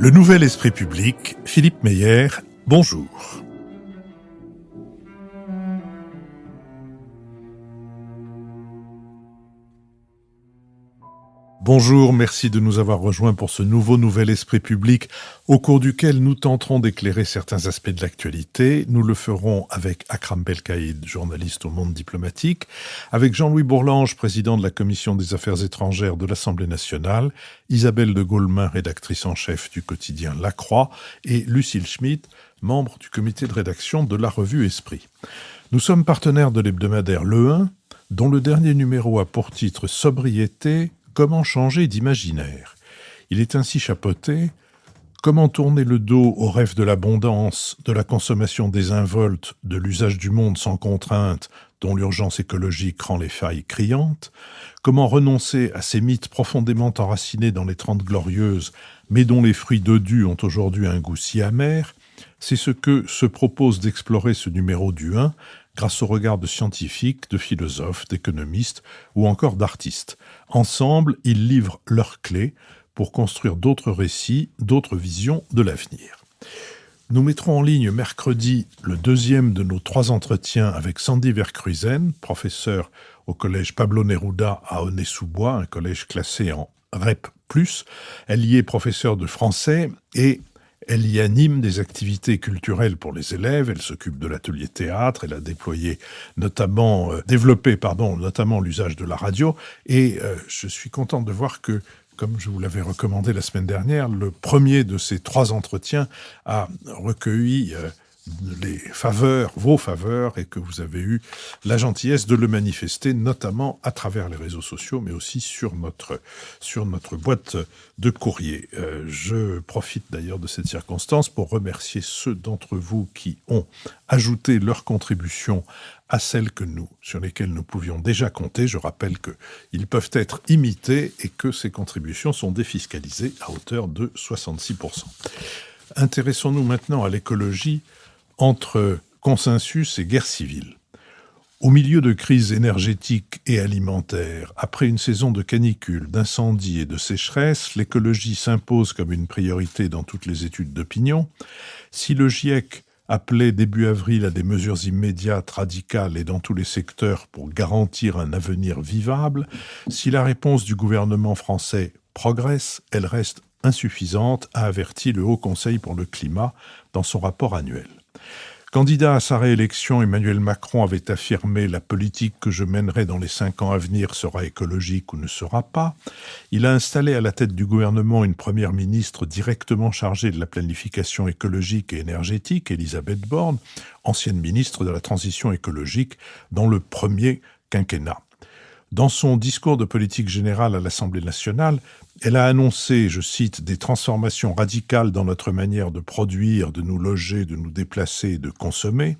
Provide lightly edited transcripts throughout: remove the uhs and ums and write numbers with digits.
Le nouvel esprit public, Philippe Meyer, bonjour. Bonjour, merci de nous avoir rejoints pour ce nouvel esprit public au cours duquel nous tenterons d'éclairer certains aspects de l'actualité. Nous le ferons avec Akram Belkaïd, journaliste au Monde diplomatique, avec Jean-Louis Bourlange, président de la Commission des Affaires étrangères de l'Assemblée nationale, Isabelle de Gaulmin, rédactrice en chef du quotidien La Croix, et Lucille Schmitt, membre du comité de rédaction de la revue Esprit. Nous sommes partenaires de l'hebdomadaire Le 1, dont le dernier numéro a pour titre Sobriété. Comment changer d'imaginaire ? Il est ainsi chapeauté « Comment tourner le dos au rêve de l'abondance, de la consommation désinvolte, de l'usage du monde sans contrainte, dont l'urgence écologique rend les failles criantes ? Comment renoncer à ces mythes profondément enracinés dans les Trente Glorieuses, mais dont les fruits dodus ont aujourd'hui un goût si amer ? C'est ce que se propose d'explorer ce numéro du 1, grâce au regard de scientifiques, de philosophes, d'économistes ou encore d'artistes. Ensemble, ils livrent leurs clés pour construire d'autres récits, d'autres visions de l'avenir. Nous mettrons en ligne mercredi le deuxième de nos 3 entretiens avec Sandy Verkruijsen, professeure au collège Pablo Neruda à Aulnay-sous-Bois, un collège classé en REP+. Elle y est professeure de français et elle y anime des activités culturelles pour les élèves, elle s'occupe de l'atelier théâtre, elle a développé notamment l'usage de la radio. Et je suis content de voir que, comme je vous l'avais recommandé la semaine dernière, le premier de ces 3 entretiens a recueilli vos faveurs, et que vous avez eu la gentillesse de le manifester, notamment à travers les réseaux sociaux, mais aussi sur notre boîte de courrier. Je profite d'ailleurs de cette circonstance pour remercier ceux d'entre vous qui ont ajouté leur contribution à celles sur lesquelles nous pouvions déjà compter. Je rappelle qu'ils peuvent être imités et que ces contributions sont défiscalisées à hauteur de 66%. Intéressons-nous maintenant à l'écologie entre consensus et guerre civile. Au milieu de crises énergétiques et alimentaires, après une saison de canicule, d'incendies et de sécheresse, l'écologie s'impose comme une priorité dans toutes les études d'opinion. Si le GIEC appelait début avril à des mesures immédiates, radicales et dans tous les secteurs pour garantir un avenir vivable, si la réponse du gouvernement français progresse, elle reste insuffisante, a averti le Haut Conseil pour le climat dans son rapport annuel. Candidat à sa réélection, Emmanuel Macron avait affirmé « La politique que je mènerai dans les 5 ans à venir sera écologique ou ne sera pas ». Il a installé à la tête du gouvernement une première ministre directement chargée de la planification écologique et énergétique, Elisabeth Borne, ancienne ministre de la Transition écologique dans le premier quinquennat. Dans son discours de politique générale à l'Assemblée nationale, elle a annoncé, je cite, « des transformations radicales dans notre manière de produire, de nous loger, de nous déplacer et de consommer ».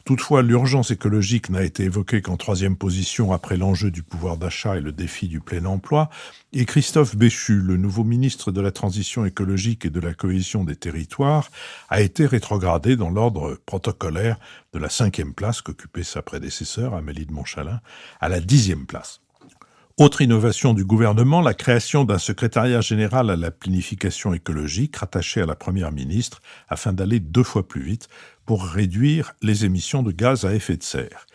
Toutefois, l'urgence écologique n'a été évoquée qu'en 3e position après l'enjeu du pouvoir d'achat et le défi du plein emploi, et Christophe Béchu, le nouveau ministre de la Transition écologique et de la cohésion des territoires, a été rétrogradé dans l'ordre protocolaire de la 5e place qu'occupait sa prédécesseur, Amélie de Montchalin, à la 10e place. Autre innovation du gouvernement, la création d'un secrétariat général à la planification écologique rattaché à la première ministre afin d'aller 2 fois plus vite pour réduire les émissions de gaz à effet de serre.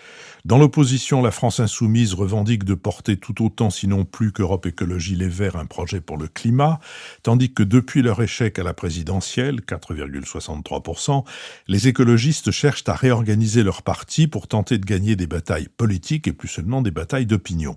Dans l'opposition, la France insoumise revendique de porter tout autant, sinon plus, qu'Europe Écologie Les Verts un projet pour le climat, tandis que depuis leur échec à la présidentielle, 4,63%, les écologistes cherchent à réorganiser leur parti pour tenter de gagner des batailles politiques et plus seulement des batailles d'opinion.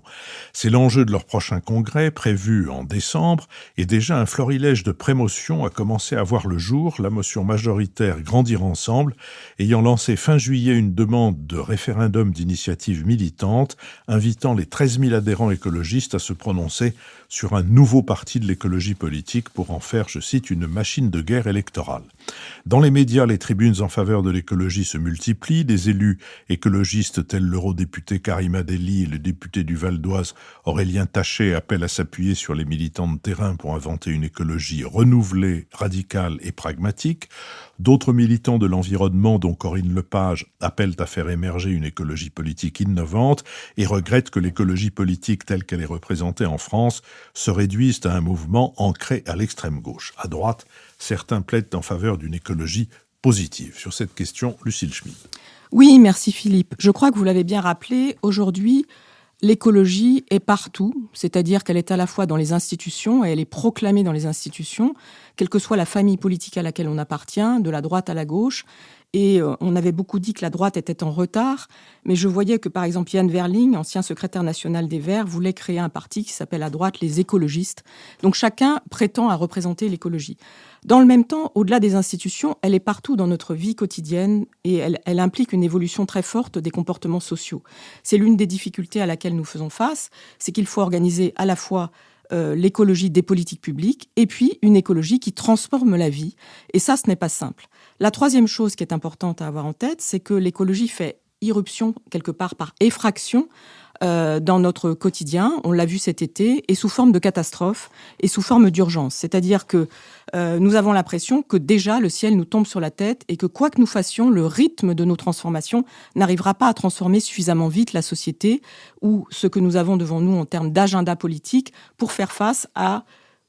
C'est l'enjeu de leur prochain congrès, prévu en décembre, et déjà un florilège de prémotions a commencé à voir le jour, la motion majoritaire Grandir ensemble, ayant lancé fin juillet une demande de référendum d'initiative militante, invitant les 13 000 adhérents écologistes à se prononcer sur un nouveau parti de l'écologie politique pour en faire, je cite, une machine de guerre électorale. Dans les médias, les tribunes en faveur de l'écologie se multiplient. Des élus écologistes tels l'eurodéputé Karima Delli et le député du Val d'Oise Aurélien Taché appellent à s'appuyer sur les militants de terrain pour inventer une écologie renouvelée, radicale et pragmatique. D'autres militants de l'environnement, dont Corinne Lepage, appellent à faire émerger une écologie politique innovante et regrettent que l'écologie politique telle qu'elle est représentée en France se réduisent à un mouvement ancré à l'extrême gauche. À droite, certains plaident en faveur d'une écologie positive. Sur cette question, Lucille Schmid. Oui, merci Philippe. Je crois que vous l'avez bien rappelé, aujourd'hui, l'écologie est partout, c'est-à-dire qu'elle est à la fois dans les institutions et elle est proclamée dans les institutions, quelle que soit la famille politique à laquelle on appartient, de la droite à la gauche. Et on avait beaucoup dit que la droite était en retard, mais je voyais que, par exemple, Yann Verling, ancien secrétaire national des Verts, voulait créer un parti qui s'appelle à droite les écologistes. Donc chacun prétend à représenter l'écologie. Dans le même temps, au-delà des institutions, elle est partout dans notre vie quotidienne et elle implique une évolution très forte des comportements sociaux. C'est l'une des difficultés à laquelle nous faisons face, c'est qu'il faut organiser à la fois l'écologie des politiques publiques et puis une écologie qui transforme la vie. Et ça, ce n'est pas simple. La troisième chose qui est importante à avoir en tête, c'est que l'écologie fait irruption quelque part par effraction dans notre quotidien, on l'a vu cet été, et sous forme de catastrophe et sous forme d'urgence. C'est-à-dire que nous avons l'impression que déjà le ciel nous tombe sur la tête et que quoi que nous fassions, le rythme de nos transformations n'arrivera pas à transformer suffisamment vite la société ou ce que nous avons devant nous en termes d'agenda politique pour faire face à,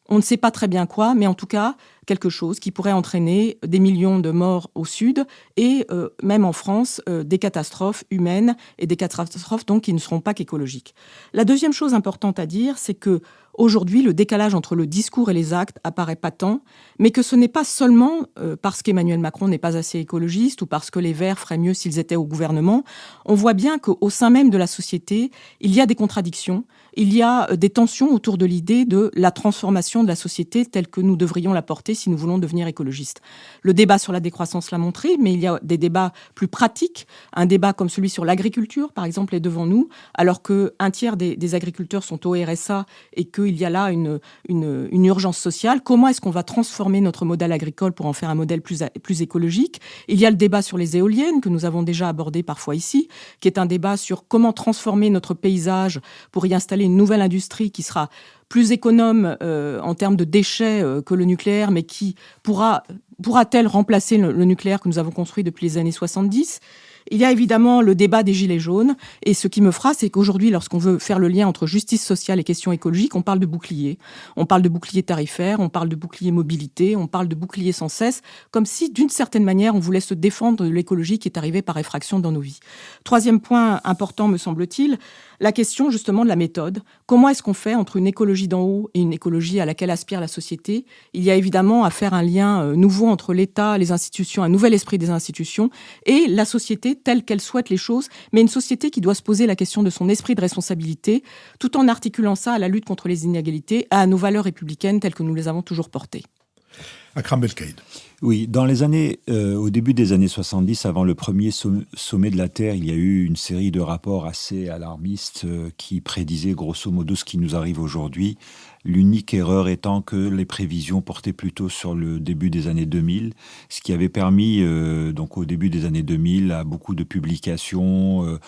on ne sait pas très bien quoi, mais en tout cas quelque chose qui pourrait entraîner des millions de morts au sud et même en France, des catastrophes humaines et des catastrophes donc qui ne seront pas qu'écologiques. La deuxième chose importante à dire, c'est que aujourd'hui, le décalage entre le discours et les actes apparaît patent, mais que ce n'est pas seulement parce qu'Emmanuel Macron n'est pas assez écologiste ou parce que les Verts feraient mieux s'ils étaient au gouvernement. On voit bien qu'au sein même de la société, il y a des contradictions, il y a des tensions autour de l'idée de la transformation de la société telle que nous devrions la porter si nous voulons devenir écologistes. Le débat sur la décroissance l'a montré, mais il y a des débats plus pratiques. Un débat comme celui sur l'agriculture, par exemple, est devant nous, alors qu'un tiers des agriculteurs sont au RSA et qu'il y a là une urgence sociale. Comment est-ce qu'on va transformer notre modèle agricole pour en faire un modèle plus écologique? Il y a le débat sur les éoliennes, que nous avons déjà abordé parfois ici, qui est un débat sur comment transformer notre paysage pour y installer une nouvelle industrie qui sera plus économe en termes de déchets que le nucléaire, mais qui pourra-t-elle remplacer le nucléaire que nous avons construit depuis les années 70 ? Il y a évidemment le débat des gilets jaunes. Et ce qui me frappe, c'est qu'aujourd'hui, lorsqu'on veut faire le lien entre justice sociale et questions écologiques, on parle de bouclier. On parle de bouclier tarifaire, on parle de bouclier mobilité, on parle de bouclier sans cesse, comme si, d'une certaine manière, on voulait se défendre de l'écologie qui est arrivée par effraction dans nos vies. Troisième point important, me semble-t-il, la question justement de la méthode. Comment est-ce qu'on fait entre une écologie d'en haut et une écologie à laquelle aspire la société ? Il y a évidemment à faire un lien nouveau entre l'État, les institutions, un nouvel esprit des institutions et la société telle qu'elle souhaite les choses, mais une société qui doit se poser la question de son esprit de responsabilité, tout en articulant ça à la lutte contre les inégalités, à nos valeurs républicaines telles que nous les avons toujours portées. Akram Belkaïd. Oui, dans les années, au début des années 70, avant le premier sommet de la Terre, il y a eu une série de rapports assez alarmistes qui prédisaient grosso modo ce qui nous arrive aujourd'hui. L'unique erreur étant que les prévisions portaient plutôt sur le début des années 2000, ce qui avait permis, donc au début des années 2000, à beaucoup de publications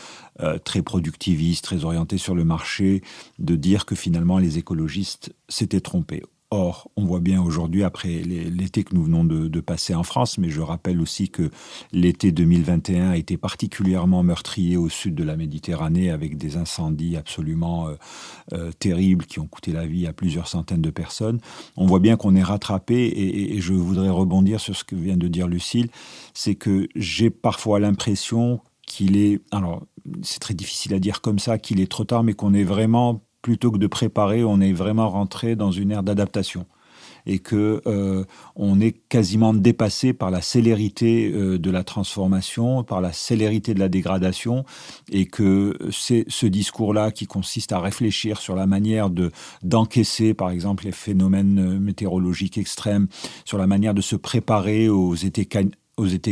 très productivistes, très orientées sur le marché, de dire que finalement les écologistes s'étaient trompés. Or, on voit bien aujourd'hui, après l'été que nous venons de passer en France, mais je rappelle aussi que l'été 2021 a été particulièrement meurtrier au sud de la Méditerranée avec des incendies absolument terribles qui ont coûté la vie à plusieurs centaines de personnes. On voit bien qu'on est rattrapé et je voudrais rebondir sur ce que vient de dire Lucille, c'est que j'ai parfois l'impression qu'il est, alors c'est très difficile à dire comme ça, qu'il est trop tard, mais qu'on est vraiment, plutôt que de préparer, on est vraiment rentré dans une ère d'adaptation et que on est quasiment dépassé par la célérité de la transformation, par la célérité de la dégradation, et que c'est ce discours-là qui consiste à réfléchir sur la manière d'encaisser, par exemple, les phénomènes météorologiques extrêmes, sur la manière de se préparer aux étés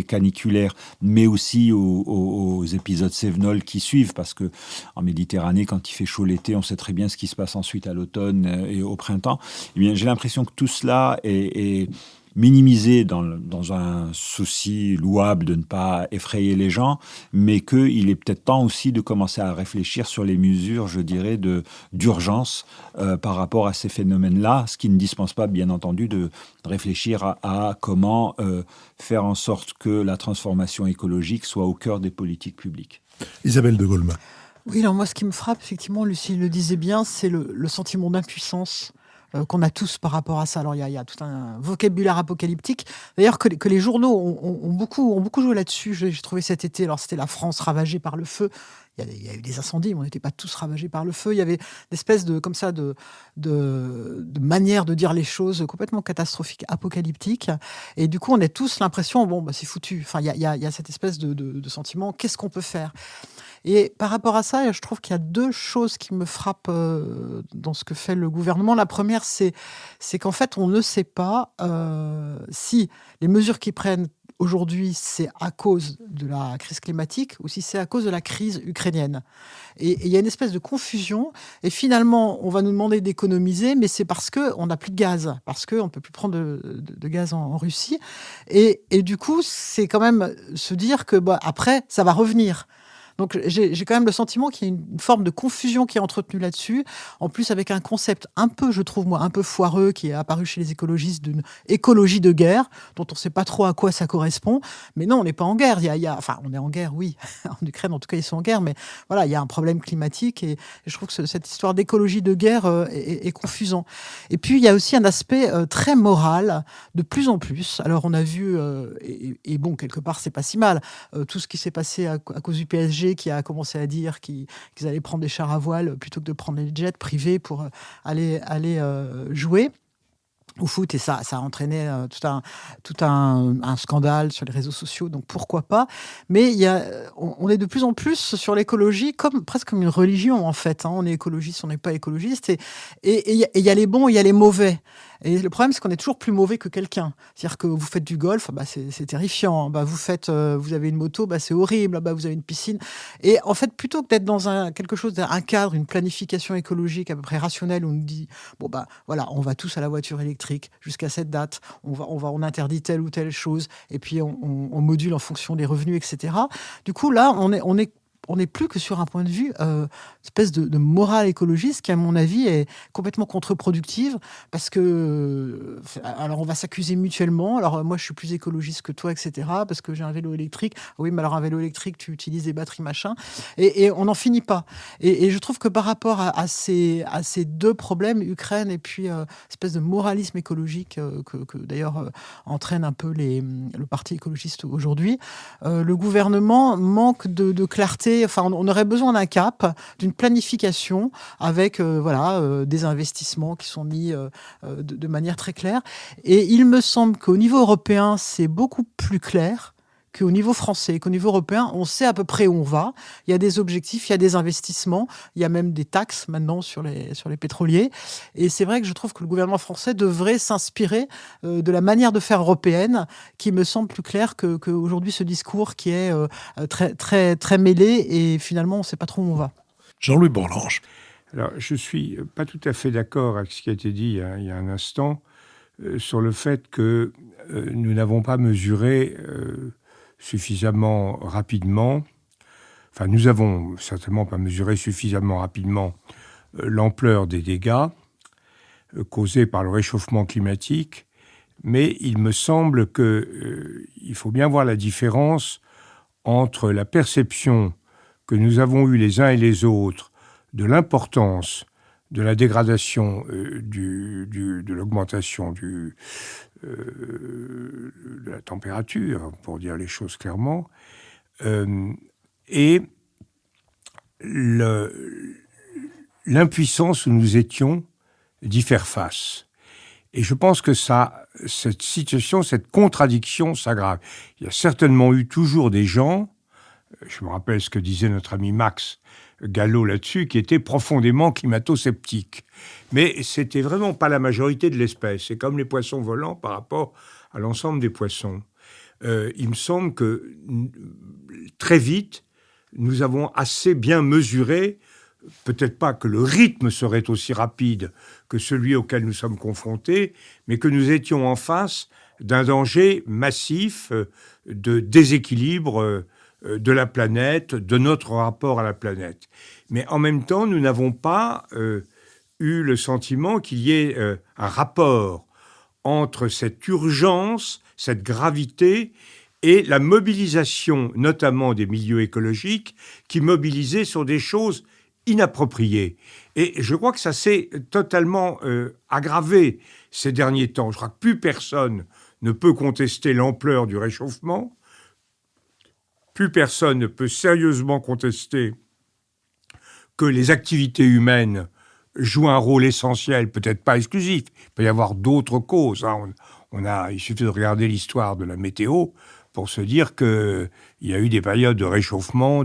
caniculaires, mais aussi aux épisodes cévenols qui suivent, parce que en Méditerranée, quand il fait chaud l'été, on sait très bien ce qui se passe ensuite à l'automne et au printemps. Eh bien, j'ai l'impression que tout cela est minimisé dans un souci louable de ne pas effrayer les gens, mais qu'il est peut-être temps aussi de commencer à réfléchir sur les mesures, je dirais, d'urgence par rapport à ces phénomènes-là, ce qui ne dispense pas, bien entendu, de réfléchir à comment faire en sorte que la transformation écologique soit au cœur des politiques publiques. Isabelle de Golemin. Oui, alors moi, ce qui me frappe, effectivement, Lucie le disait bien, c'est le sentiment d'impuissance qu'on a tous par rapport à ça. Alors, il y a tout un vocabulaire apocalyptique. D'ailleurs, que les journaux ont beaucoup joué là-dessus. J'ai trouvé cet été, alors c'était la France ravagée par le feu. Il y a eu des incendies, mais on n'était pas tous ravagés par le feu. Il y avait une espèce comme ça, de manière de dire les choses complètement catastrophique, apocalyptique. Et du coup, on a tous l'impression, bon, bah, c'est foutu. Enfin, il y a cette espèce de sentiment, qu'est-ce qu'on peut faire? Et par rapport à ça, je trouve qu'il y a deux choses qui me frappent dans ce que fait le gouvernement. La première, c'est qu'en fait, on ne sait pas si les mesures qu'ils prennent aujourd'hui, c'est à cause de la crise climatique ou si c'est à cause de la crise ukrainienne. Et il y a une espèce de confusion. Et finalement, on va nous demander d'économiser, mais c'est parce qu'on n'a plus de gaz, parce qu'on ne peut plus prendre de gaz en Russie. Et du coup, c'est quand même se dire que après, ça va revenir. Donc j'ai quand même le sentiment qu'il y a une forme de confusion qui est entretenue là-dessus, en plus avec un concept un peu, je trouve moi, un peu foireux qui est apparu chez les écologistes d'une écologie de guerre, dont on ne sait pas trop à quoi ça correspond. Mais non, on n'est pas en guerre. Enfin, on est en guerre, oui. En Ukraine, en tout cas, ils sont en guerre, mais voilà, il y a un problème climatique et je trouve que cette histoire d'écologie de guerre est confusant. Et puis, il y a aussi un aspect très moral, de plus en plus. Alors, on a vu, et bon, quelque part, c'est pas si mal, tout ce qui s'est passé à cause du PSG, qui a commencé à dire qu'ils allaient prendre des chars à voile plutôt que de prendre les jets privés pour aller jouer au foot, et ça a entraîné tout un scandale sur les réseaux sociaux, donc pourquoi pas. Mais on est de plus en plus sur l'écologie presque comme une religion, en fait. On est écologiste, on n'est pas écologiste, et il y a les bons, il y a les mauvais. Et le problème, c'est qu'on est toujours plus mauvais que quelqu'un. C'est-à-dire que vous faites du golf, c'est terrifiant. Vous avez une moto, c'est horrible. Vous avez une piscine. Et en fait, plutôt que d'être dans un cadre, une planification écologique à peu près rationnelle, où on nous dit, voilà, on va tous à la voiture électrique jusqu'à cette date. On interdit telle ou telle chose. Et puis, on module en fonction des revenus, etc. Du coup, là, on n'est plus que sur un point de vue, espèce de morale écologiste qui, à mon avis, est complètement contre-productive parce que, alors on va s'accuser mutuellement. Alors moi, je suis plus écologiste que toi, etc. parce que j'ai un vélo électrique. Oui, mais alors un vélo électrique, tu utilises des batteries, machin. Et on n'en finit pas. Et je trouve que par rapport à ces deux problèmes, Ukraine et puis espèce de moralisme écologique que d'ailleurs entraîne un peu le parti écologiste aujourd'hui, le gouvernement manque de clarté. Enfin, on aurait besoin d'un cap, d'une planification avec des investissements qui sont mis de manière très claire. Et il me semble qu'au niveau européen, c'est beaucoup plus clair qu'au niveau français, qu'au niveau européen, on sait à peu près où on va. Il y a des objectifs, il y a des investissements, il y a même des taxes maintenant sur les pétroliers. Et c'est vrai que je trouve que le gouvernement français devrait s'inspirer de la manière de faire européenne, qui me semble plus claire qu'aujourd'hui ce discours qui est très, très, très mêlé et finalement on ne sait pas trop où on va. Jean-Louis Bourlanges. Alors, je ne suis pas tout à fait d'accord avec ce qui a été dit il y a un instant sur le fait que nous n'avons pas mesuré suffisamment rapidement, enfin nous avons certainement pas mesuré suffisamment rapidement l'ampleur des dégâts causés par le réchauffement climatique, mais il me semble qu'il faut bien voir la différence entre la perception que nous avons eue les uns et les autres de l'importance de la dégradation de l'augmentation de la température, pour dire les choses clairement, et l'impuissance où nous étions d'y faire face. Et je pense que cette situation, cette contradiction s'aggrave. Il y a certainement eu toujours des gens, je me rappelle ce que disait notre ami Max Gallo là-dessus, qui était profondément climato-sceptique. Mais c'était vraiment pas la majorité de l'espèce. C'est comme les poissons volants par rapport à l'ensemble des poissons. Il me semble que très vite, nous avons assez bien mesuré, peut-être pas que le rythme serait aussi rapide que celui auquel nous sommes confrontés, mais que nous étions en face d'un danger massif de déséquilibre de la planète, de notre rapport à la planète. Mais en même temps, nous n'avons pas eu le sentiment qu'il y ait un rapport entre cette urgence, cette gravité et la mobilisation, notamment des milieux écologiques, qui mobilisaient sur des choses inappropriées. Et je crois que ça s'est totalement aggravé ces derniers temps. Je crois que plus personne ne peut contester l'ampleur du réchauffement, plus personne ne peut sérieusement contester que les activités humaines jouent un rôle essentiel, peut-être pas exclusif. Il peut y avoir d'autres causes. Il suffit de regarder l'histoire de la météo pour se dire qu'il y a eu des périodes de réchauffement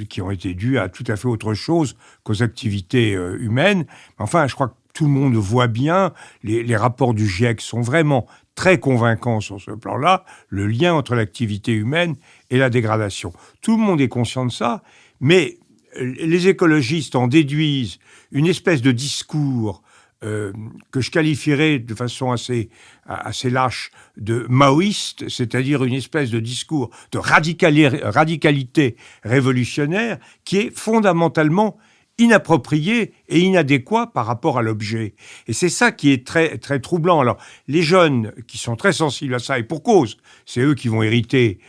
qui ont été dues à tout à fait autre chose qu'aux activités humaines. Enfin, je crois que tout le monde voit bien, les rapports du GIEC sont vraiment très convaincants sur ce plan-là, le lien entre l'activité humaine et la dégradation. Tout le monde est conscient de ça, mais les écologistes en déduisent une espèce de discours que je qualifierais de façon assez lâche de maoïste, c'est-à-dire une espèce de discours de radicalité révolutionnaire qui est fondamentalement inapproprié et inadéquat par rapport à l'objet. Et c'est ça qui est très, très troublant. Alors, les jeunes qui sont très sensibles à ça, et pour cause, c'est eux qui vont hériter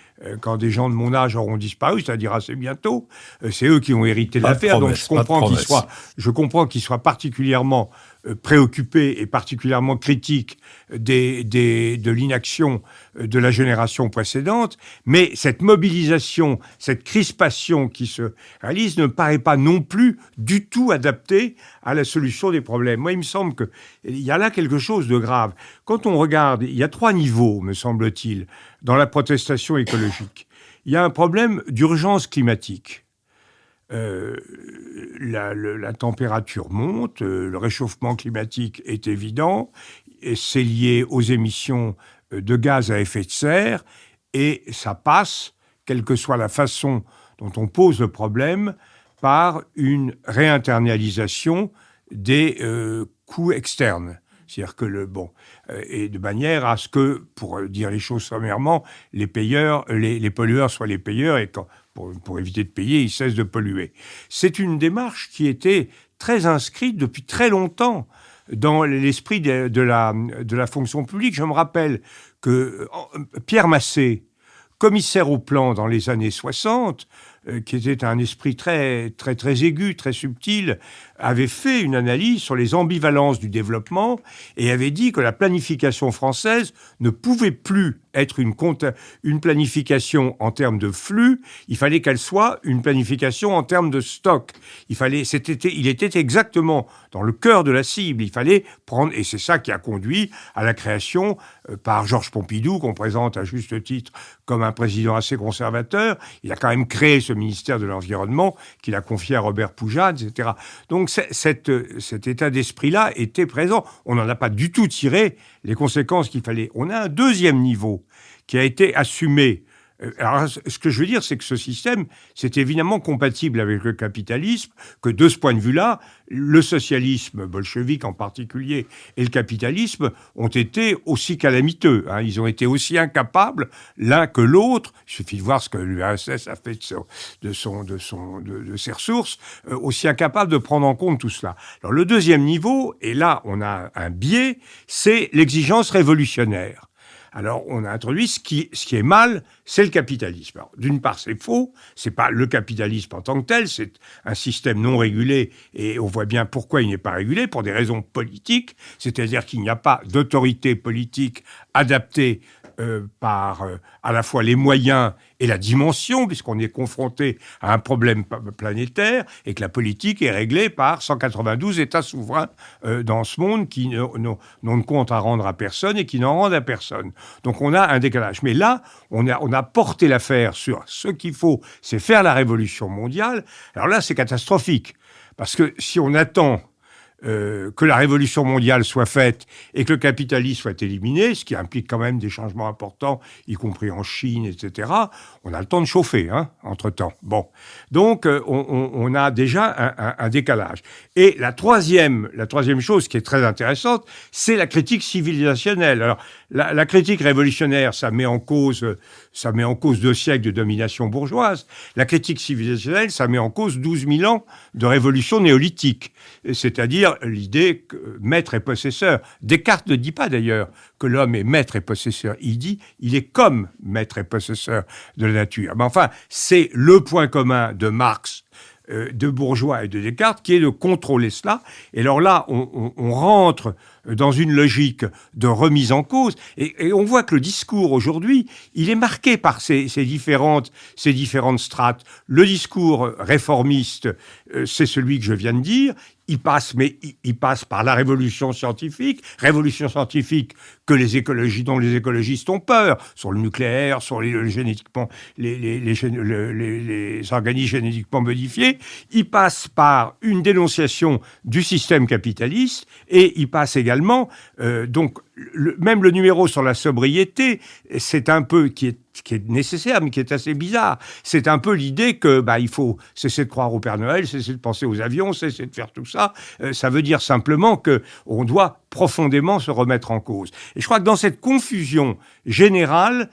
quand des gens de mon âge auront disparu, c'est-à-dire assez bientôt, c'est eux qui vont hériter l'affaire. Donc, je comprends qu'ils soient particulièrement préoccupés et particulièrement critiques de l'inaction de la génération précédente, mais cette mobilisation, cette crispation qui se réalise ne me paraît pas non plus du tout adaptée à la solution des problèmes. Moi, il me semble qu'il y a là quelque chose de grave. Quand on regarde, il y a 3 niveaux, me semble-t-il, dans la protestation écologique. Il y a un problème d'urgence climatique. La température monte, le réchauffement climatique est évident, et c'est lié aux émissions de gaz à effet de serre, et ça passe, quelle que soit la façon dont on pose le problème, par une réinternalisation des coûts externes. C'est-à-dire que et de manière à ce que, pour dire les choses sommairement, les pollueurs soient les payeurs et pour éviter de payer, ils cessent de polluer. C'est une démarche qui était très inscrite depuis très longtemps dans l'esprit de la fonction publique. Je me rappelle que Pierre Massé, commissaire au plan dans les années 60, qui était un esprit très, très, très aigu, très subtil, avait fait une analyse sur les ambivalences du développement et avait dit que la planification française ne pouvait plus être une planification en termes de flux, il fallait qu'elle soit une planification en termes de stock. Il était exactement dans le cœur de la cible. Il fallait prendre, et c'est ça qui a conduit à la création par Georges Pompidou, qu'on présente à juste titre comme un président assez conservateur. Il a quand même créé ce ministère de l'Environnement qu'il a confié à Robert Poujade, etc. Donc cet état d'esprit-là était présent. On n'en a pas du tout tiré les conséquences qu'il fallait. On a un deuxième niveau qui a été assumé. Alors, ce que je veux dire, c'est que ce système, c'est évidemment compatible avec le capitalisme, que de ce point de vue-là, le socialisme bolchevique en particulier et le capitalisme ont été aussi calamiteux. Ils ont été aussi incapables, l'un que l'autre, il suffit de voir ce que l'URSS a fait de ses ressources, aussi incapables de prendre en compte tout cela. Alors, le deuxième niveau, et là, on a un biais, c'est l'exigence révolutionnaire. Alors, on a introduit ce qui est mal, c'est le capitalisme. Alors, d'une part, c'est faux, c'est pas le capitalisme en tant que tel, c'est un système non régulé, et on voit bien pourquoi il n'est pas régulé, pour des raisons politiques, c'est-à-dire qu'il n'y a pas d'autorité politique adaptée par à la fois les moyens et la dimension, puisqu'on est confronté à un problème planétaire, et que la politique est réglée par 192 États souverains dans ce monde qui n'ont de compte à rendre à personne et qui n'en rendent à personne. Donc on a un décalage. Mais là, on a porté l'affaire sur ce qu'il faut, c'est faire la révolution mondiale. Alors là, c'est catastrophique. Parce que si on attend que la révolution mondiale soit faite et que le capitalisme soit éliminé, ce qui implique quand même des changements importants, y compris en Chine, etc., on a le temps de chauffer, entre-temps. Bon. Donc, on a déjà un décalage. Et la troisième chose qui est très intéressante, c'est la critique civilisationnelle. Alors, La critique révolutionnaire, ça met en cause 2 siècles de domination bourgeoise. La critique civilisationnelle, ça met en cause 12 000 ans de révolution néolithique. C'est-à-dire l'idée que maître et possesseur. Descartes ne dit pas d'ailleurs que l'homme est maître et possesseur. Il dit il est comme maître et possesseur de la nature. Mais enfin, c'est le point commun de Marx, de Bourgeois et de Descartes, qui est de contrôler cela. Et alors là, on rentre dans une logique de remise en cause, et on voit que le discours aujourd'hui, il est marqué par ces différentes strates. Le discours réformiste, c'est celui que je viens de dire. Il passe par la révolution scientifique dont les écologistes ont peur, sur le nucléaire, sur les organismes génétiquement modifiés. Il passe par une dénonciation du système capitaliste, et il passe également, même le numéro sur la sobriété, c'est un peu qui est nécessaire, mais qui est assez bizarre. C'est un peu l'idée que il faut cesser de croire au Père Noël, cesser de penser aux avions, cesser de faire tout ça. Ça veut dire simplement qu'on doit profondément se remettre en cause. Et je crois que dans cette confusion générale,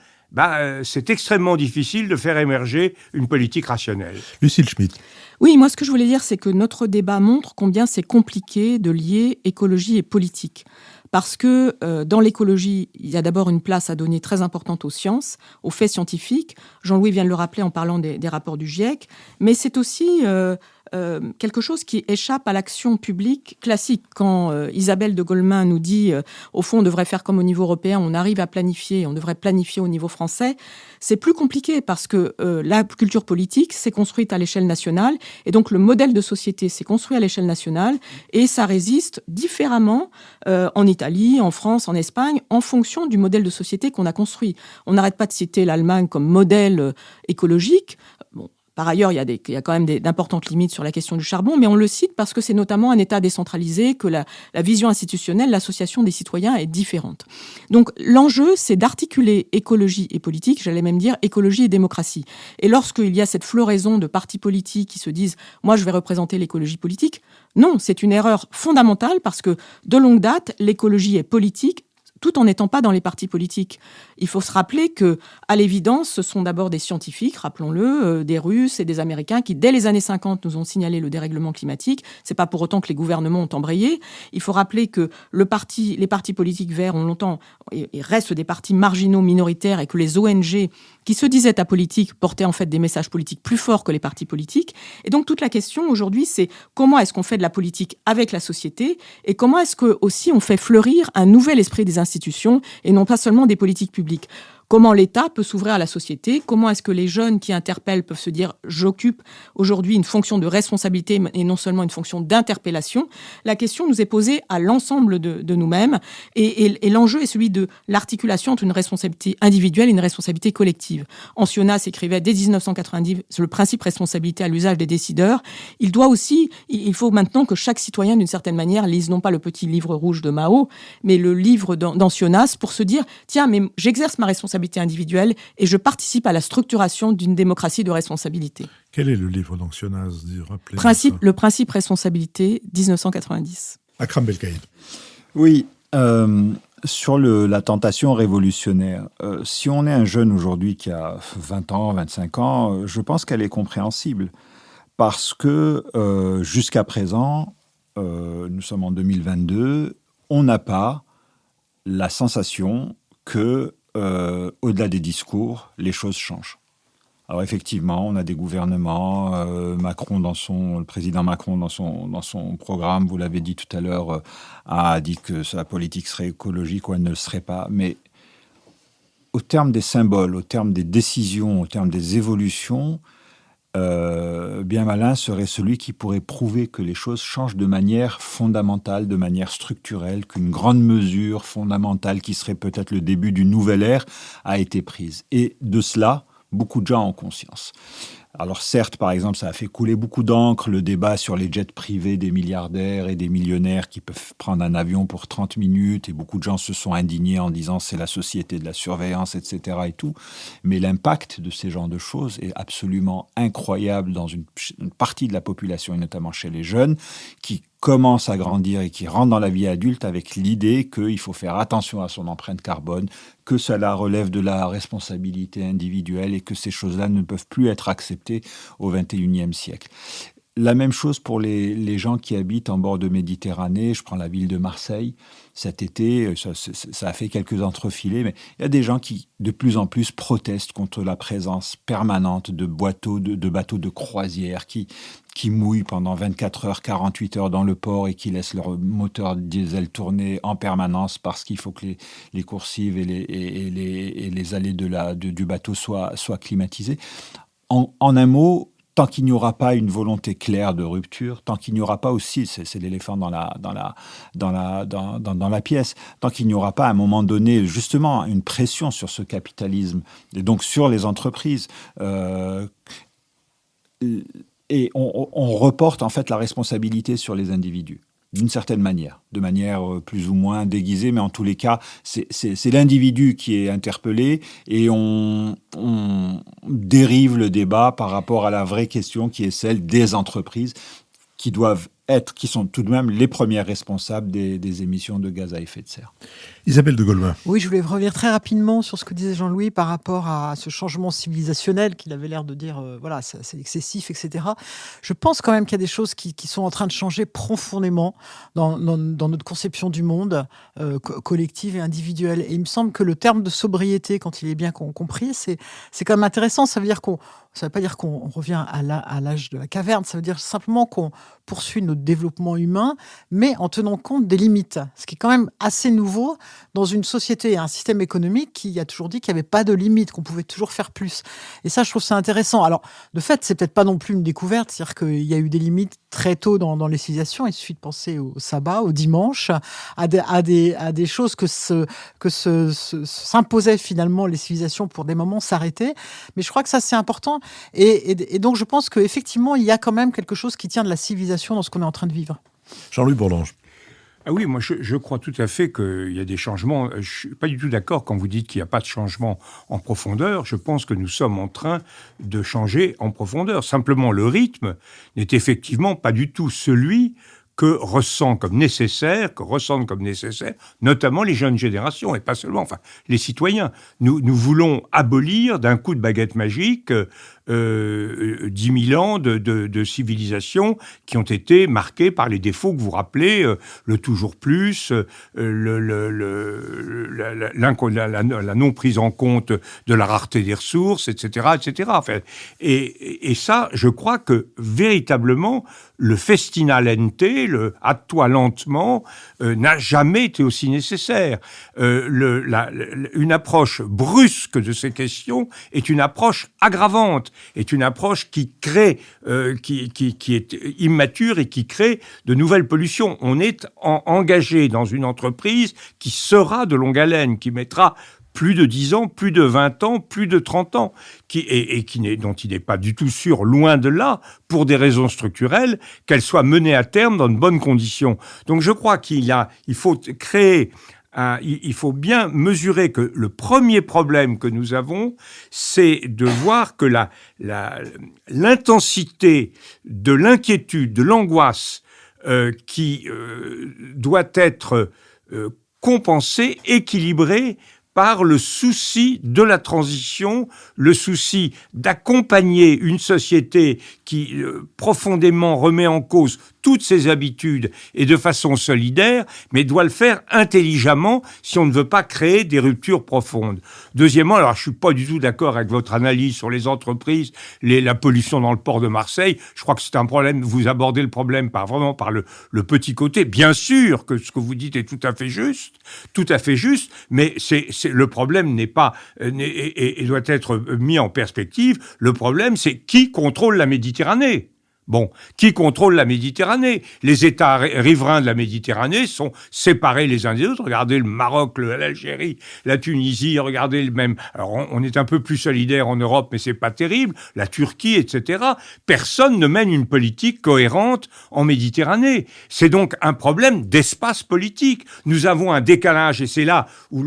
c'est extrêmement difficile de faire émerger une politique rationnelle. Lucille Schmitt. Oui, moi ce que je voulais dire, c'est que notre débat montre combien c'est compliqué de lier écologie et politique. Parce que dans l'écologie, il y a d'abord une place à donner très importante aux sciences, aux faits scientifiques. Jean-Louis vient de le rappeler en parlant des rapports du GIEC. Mais c'est aussi quelque chose qui échappe à l'action publique classique. Quand Isabelle de Golemin nous dit au fond, on devrait faire comme au niveau européen, on arrive à planifier, on devrait planifier au niveau français, c'est plus compliqué parce que la culture politique s'est construite à l'échelle nationale, et donc le modèle de société s'est construit à l'échelle nationale, et ça résiste différemment en Italie, en France, en Espagne, en fonction du modèle de société qu'on a construit. On n'arrête pas de citer l'Allemagne comme modèle écologique. Bon, par ailleurs, il y a quand même d'importantes limites sur la question du charbon, mais on le cite parce que c'est notamment un État décentralisé, que la vision institutionnelle, l'association des citoyens est différente. Donc l'enjeu, c'est d'articuler écologie et politique, j'allais même dire écologie et démocratie. Et lorsqu'il y a cette floraison de partis politiques qui se disent « moi, je vais représenter l'écologie politique », non, c'est une erreur fondamentale parce que de longue date, l'écologie est politique, tout en n'étant pas dans les partis politiques. Il faut se rappeler que, à l'évidence, ce sont d'abord des scientifiques, rappelons-le, des Russes et des Américains qui, dès les années 50, nous ont signalé le dérèglement climatique. C'est pas pour autant que les gouvernements ont embrayé. Il faut rappeler que les partis politiques verts ont longtemps et restent des partis marginaux, minoritaires, et que les ONG qui se disaient apolitiques portaient en fait des messages politiques plus forts que les partis politiques. Et donc toute la question aujourd'hui, c'est comment est-ce qu'on fait de la politique avec la société, et comment est-ce que aussi on fait fleurir un nouvel esprit des institutions et non pas seulement des politiques publiques. Comment l'État peut s'ouvrir à la société? Comment est-ce que les jeunes qui interpellent peuvent se dire « j'occupe aujourd'hui une fonction de responsabilité et non seulement une fonction d'interpellation ?» La question nous est posée à l'ensemble de nous-mêmes, et l'enjeu est celui de l'articulation entre une responsabilité individuelle et une responsabilité collective. Anciona s'écrivait dès 1990 sur le principe responsabilité à l'usage des décideurs. Il faut maintenant que chaque citoyen, d'une certaine manière, lise non pas le petit livre rouge de Mao, mais le livre d'Anciona, pour se dire « tiens, mais j'exerce ma responsabilité individuelle et je participe à la structuration d'une démocratie de responsabilité. » Quel est le livre d'Anciona? Le principe responsabilité, 1990. Akram Belkaïd. Oui, sur la tentation révolutionnaire, si on est un jeune aujourd'hui qui a 20 ans, 25 ans, je pense qu'elle est compréhensible. Parce que jusqu'à présent, nous sommes en 2022, on n'a pas la sensation que au-delà des discours, les choses changent. Alors effectivement, on a des gouvernements, le président Macron dans son programme, vous l'avez dit tout à l'heure, a dit que la politique serait écologique ou elle ne le serait pas. Mais au terme des symboles, au terme des décisions, au terme des évolutions, bien malin serait celui qui pourrait prouver que les choses changent de manière fondamentale, de manière structurelle, qu'une grande mesure fondamentale qui serait peut-être le début d'une nouvelle ère a été prise. Et de cela, beaucoup de gens ont conscience. Alors certes, par exemple, ça a fait couler beaucoup d'encre, le débat sur les jets privés des milliardaires et des millionnaires qui peuvent prendre un avion pour 30 minutes, et beaucoup de gens se sont indignés en disant c'est la société de la surveillance, etc. et tout. Mais l'impact de ces genres de choses est absolument incroyable dans une partie de la population, et notamment chez les jeunes, qui commence à grandir et qui rentre dans la vie adulte avec l'idée qu'il faut faire attention à son empreinte carbone, que cela relève de la responsabilité individuelle et que ces choses-là ne peuvent plus être acceptées au XXIe siècle. La même chose pour les gens qui habitent en bord de Méditerranée. Je prends la ville de Marseille. Cet été, ça a fait quelques entrefilés, mais il y a des gens qui, de plus en plus, protestent contre la présence permanente de bateaux de croisière qui mouillent pendant 24 heures, 48 heures dans le port et qui laissent leur moteur diesel tourner en permanence parce qu'il faut que les coursives et les allées du bateau soient climatisées. En un mot, tant qu'il n'y aura pas une volonté claire de rupture, tant qu'il n'y aura pas aussi, c'est l'éléphant dans la pièce, tant qu'il n'y aura pas à un moment donné justement une pression sur ce capitalisme et donc sur les entreprises, et on reporte en fait la responsabilité sur les individus. D'une certaine manière, de manière plus ou moins déguisée, mais en tous les cas, c'est l'individu qui est interpellé et on dérive le débat par rapport à la vraie question qui est celle des entreprises qui sont tout de même les premières responsables des émissions de gaz à effet de serre. Isabelle de Golemin. Oui, je voulais revenir très rapidement sur ce que disait Jean-Louis par rapport à ce changement civilisationnel qu'il avait l'air de dire, voilà, c'est excessif, etc. Je pense quand même qu'il y a des choses qui sont en train de changer profondément dans notre conception du monde, collective et individuelle. Et il me semble que le terme de sobriété, quand il est bien compris, c'est quand même intéressant. Ça veut pas dire qu'on revient à l'âge de la caverne, ça veut dire simplement qu'on poursuit notre développement humain, mais en tenant compte des limites. Ce qui est quand même assez nouveau dans une société et un système économique qui a toujours dit qu'il n'y avait pas de limites, qu'on pouvait toujours faire plus. Et ça, je trouve ça intéressant. Alors, de fait, c'est peut-être pas non plus une découverte, c'est-à-dire qu'il y a eu des limites très tôt dans les civilisations. Il suffit de penser au sabbat, au dimanche, à des choses que s'imposaient finalement les civilisations pour des moments s'arrêter. Mais je crois que ça, c'est important. Et donc, je pense qu'effectivement, il y a quand même quelque chose qui tient de la civilisation dans ce qu'on est en train de vivre. Jean-Louis Bourlange. Ah oui, moi je crois tout à fait qu'il y a des changements. Je ne suis pas du tout d'accord quand vous dites qu'il n'y a pas de changement en profondeur. Je pense que nous sommes en train de changer en profondeur. Simplement, le rythme n'est effectivement pas du tout celui que ressentent comme nécessaire, notamment les jeunes générations, et pas seulement, enfin, les citoyens. Nous voulons abolir d'un coup de baguette magique 10 000 ans de civilisation qui ont été marqués par les défauts que vous rappelez, le toujours plus, la non prise en compte de la rareté des ressources, etc., etc. Enfin, et ça, je crois que véritablement, le festina lente, le hâte-toi lentement, n'a jamais été aussi nécessaire. Une approche brusque de ces questions est une approche aggravante, est une approche qui crée, qui est immature et qui crée de nouvelles pollutions. On est engagé dans une entreprise qui sera de longue haleine, qui mettra plus de 10 ans, plus de 20 ans, plus de 30 ans, dont il n'est pas du tout sûr, loin de là, pour des raisons structurelles, qu'elle soit menée à terme dans de bonnes conditions. Donc je crois il faut créer, il faut bien mesurer que le premier problème que nous avons, c'est de voir que l'intensité de l'inquiétude, de l'angoisse qui doit être compensée, équilibrée, par le souci de la transition, le souci d'accompagner une société qui profondément remet en cause toutes ses habitudes et de façon solidaire, mais doit le faire intelligemment si on ne veut pas créer des ruptures profondes. Deuxièmement, alors je suis pas du tout d'accord avec votre analyse sur les entreprises, la pollution dans le port de Marseille. Je crois que c'est un problème, vous abordez le problème par le petit côté. Bien sûr que ce que vous dites est tout à fait juste, mais le problème n'est pas et doit être mis en perspective. Le problème, c'est qui contrôle la Méditerranée. Bon, qui contrôle la Méditerranée? Les États riverains de la Méditerranée sont séparés les uns des autres. Regardez le Maroc, l'Algérie, la Tunisie, regardez le même... Alors, on est un peu plus solidaire en Europe, mais c'est pas terrible. La Turquie, etc. Personne ne mène une politique cohérente en Méditerranée. C'est donc un problème d'espace politique. Nous avons un décalage, et c'est là où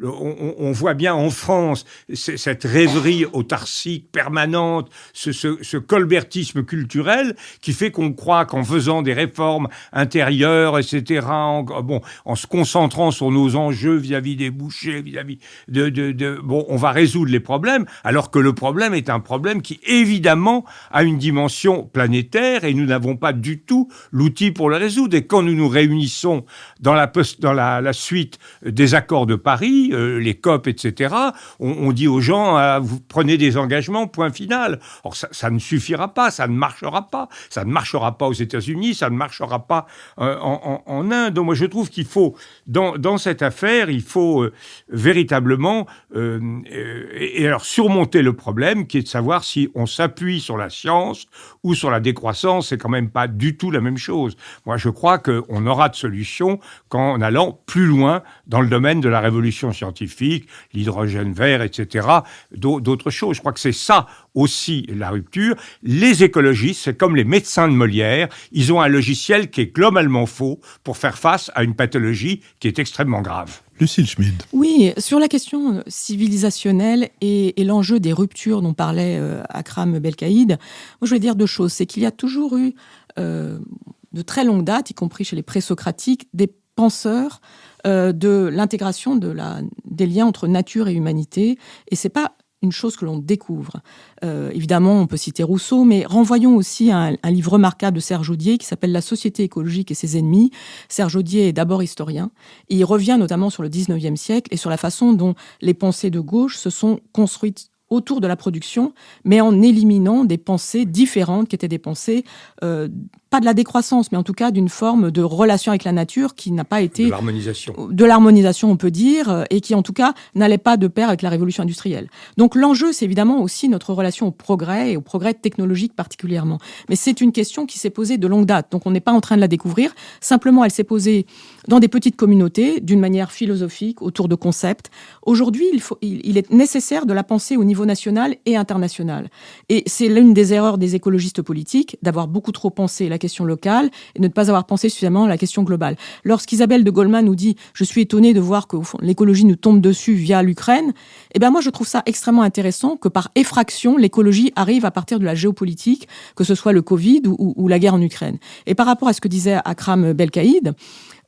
on voit bien en France cette rêverie autarcique permanente, ce colbertisme culturel culturel qui fait qu'on croit qu'en faisant des réformes intérieures, etc., en se concentrant sur nos enjeux vis-à-vis des bouchers, vis-à-vis on va résoudre les problèmes, alors que le problème est un problème qui, évidemment, a une dimension planétaire et nous n'avons pas du tout l'outil pour le résoudre. Et quand nous nous réunissons dans la suite des accords de Paris, les COP, etc., on dit aux gens, vous prenez des engagements, point final. Or, ça ne suffira pas, ça ne marchera pas. Ça ne marchera pas aux États-Unis, ça ne marchera pas en Inde. Donc, moi, je trouve qu'il faut, dans cette affaire, il faut véritablement et alors surmonter le problème qui est de savoir si on s'appuie sur la science ou sur la décroissance. C'est quand même pas du tout la même chose. Moi, je crois qu'on aura de solutions qu'en allant plus loin dans le domaine de la révolution scientifique, l'hydrogène vert, etc., d'autres choses. Je crois que c'est ça aussi la rupture. Les écologistes, c'est comme les médecins de Molière, ils ont un logiciel qui est globalement faux pour faire face à une pathologie qui est extrêmement grave. Lucille Schmid. Oui, sur la question civilisationnelle et l'enjeu des ruptures dont parlait Akram Belkaïd, moi je voulais dire deux choses. C'est qu'il y a toujours eu, de très longue date, y compris chez les présocratiques, des penseurs de l'intégration des liens entre nature et humanité. Et c'est pas une chose que l'on découvre. Évidemment, on peut citer Rousseau, mais renvoyons aussi à un livre remarquable de Serge Audier qui s'appelle « La société écologique et ses ennemis ». Serge Audier est d'abord historien, et il revient notamment sur le 19e siècle et sur la façon dont les pensées de gauche se sont construites autour de la production, mais en éliminant des pensées différentes qui étaient des pensées, pas de la décroissance, mais en tout cas d'une forme de relation avec la nature qui n'a pas été... De l'harmonisation. De l'harmonisation, on peut dire, et qui en tout cas n'allait pas de pair avec la révolution industrielle. Donc l'enjeu, c'est évidemment aussi notre relation au progrès et au progrès technologique particulièrement. Mais c'est une question qui s'est posée de longue date, donc on n'est pas en train de la découvrir. Simplement, elle s'est posée dans des petites communautés, d'une manière philosophique, autour de concepts. Aujourd'hui, il est nécessaire de la penser au niveau national et international. Et c'est l'une des erreurs des écologistes politiques, d'avoir beaucoup trop pensé la question locale et de ne pas avoir pensé suffisamment la question globale. Lorsqu'Isabelle de Goleman nous dit « Je suis étonnée de voir que l'écologie nous tombe dessus via l'Ukraine », eh bien moi je trouve ça extrêmement intéressant que par effraction, l'écologie arrive à partir de la géopolitique, que ce soit le Covid ou la guerre en Ukraine. Et par rapport à ce que disait Akram Belkaïd,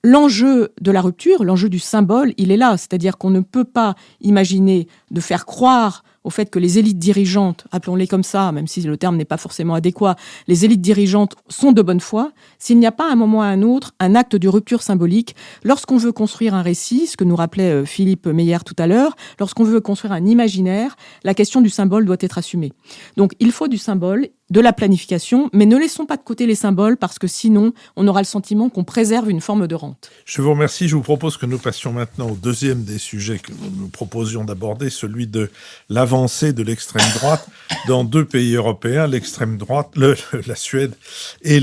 l'enjeu de la rupture, l'enjeu du symbole, il est là. C'est-à-dire qu'on ne peut pas imaginer de faire croire au fait que les élites dirigeantes, appelons-les comme ça, même si le terme n'est pas forcément adéquat, les élites dirigeantes sont de bonne foi, s'il n'y a pas à un moment ou à un autre un acte de rupture symbolique. Lorsqu'on veut construire un récit, ce que nous rappelait Philippe Meyer tout à l'heure, lorsqu'on veut construire un imaginaire, la question du symbole doit être assumée. Donc il faut du symbole, de la planification, mais ne laissons pas de côté les symboles parce que sinon, on aura le sentiment qu'on préserve une forme de rente. Je vous remercie. Je vous propose que nous passions maintenant au deuxième des sujets que nous proposions d'aborder, celui de l'avancée de l'extrême droite dans deux pays européens, l'extrême droite, la Suède et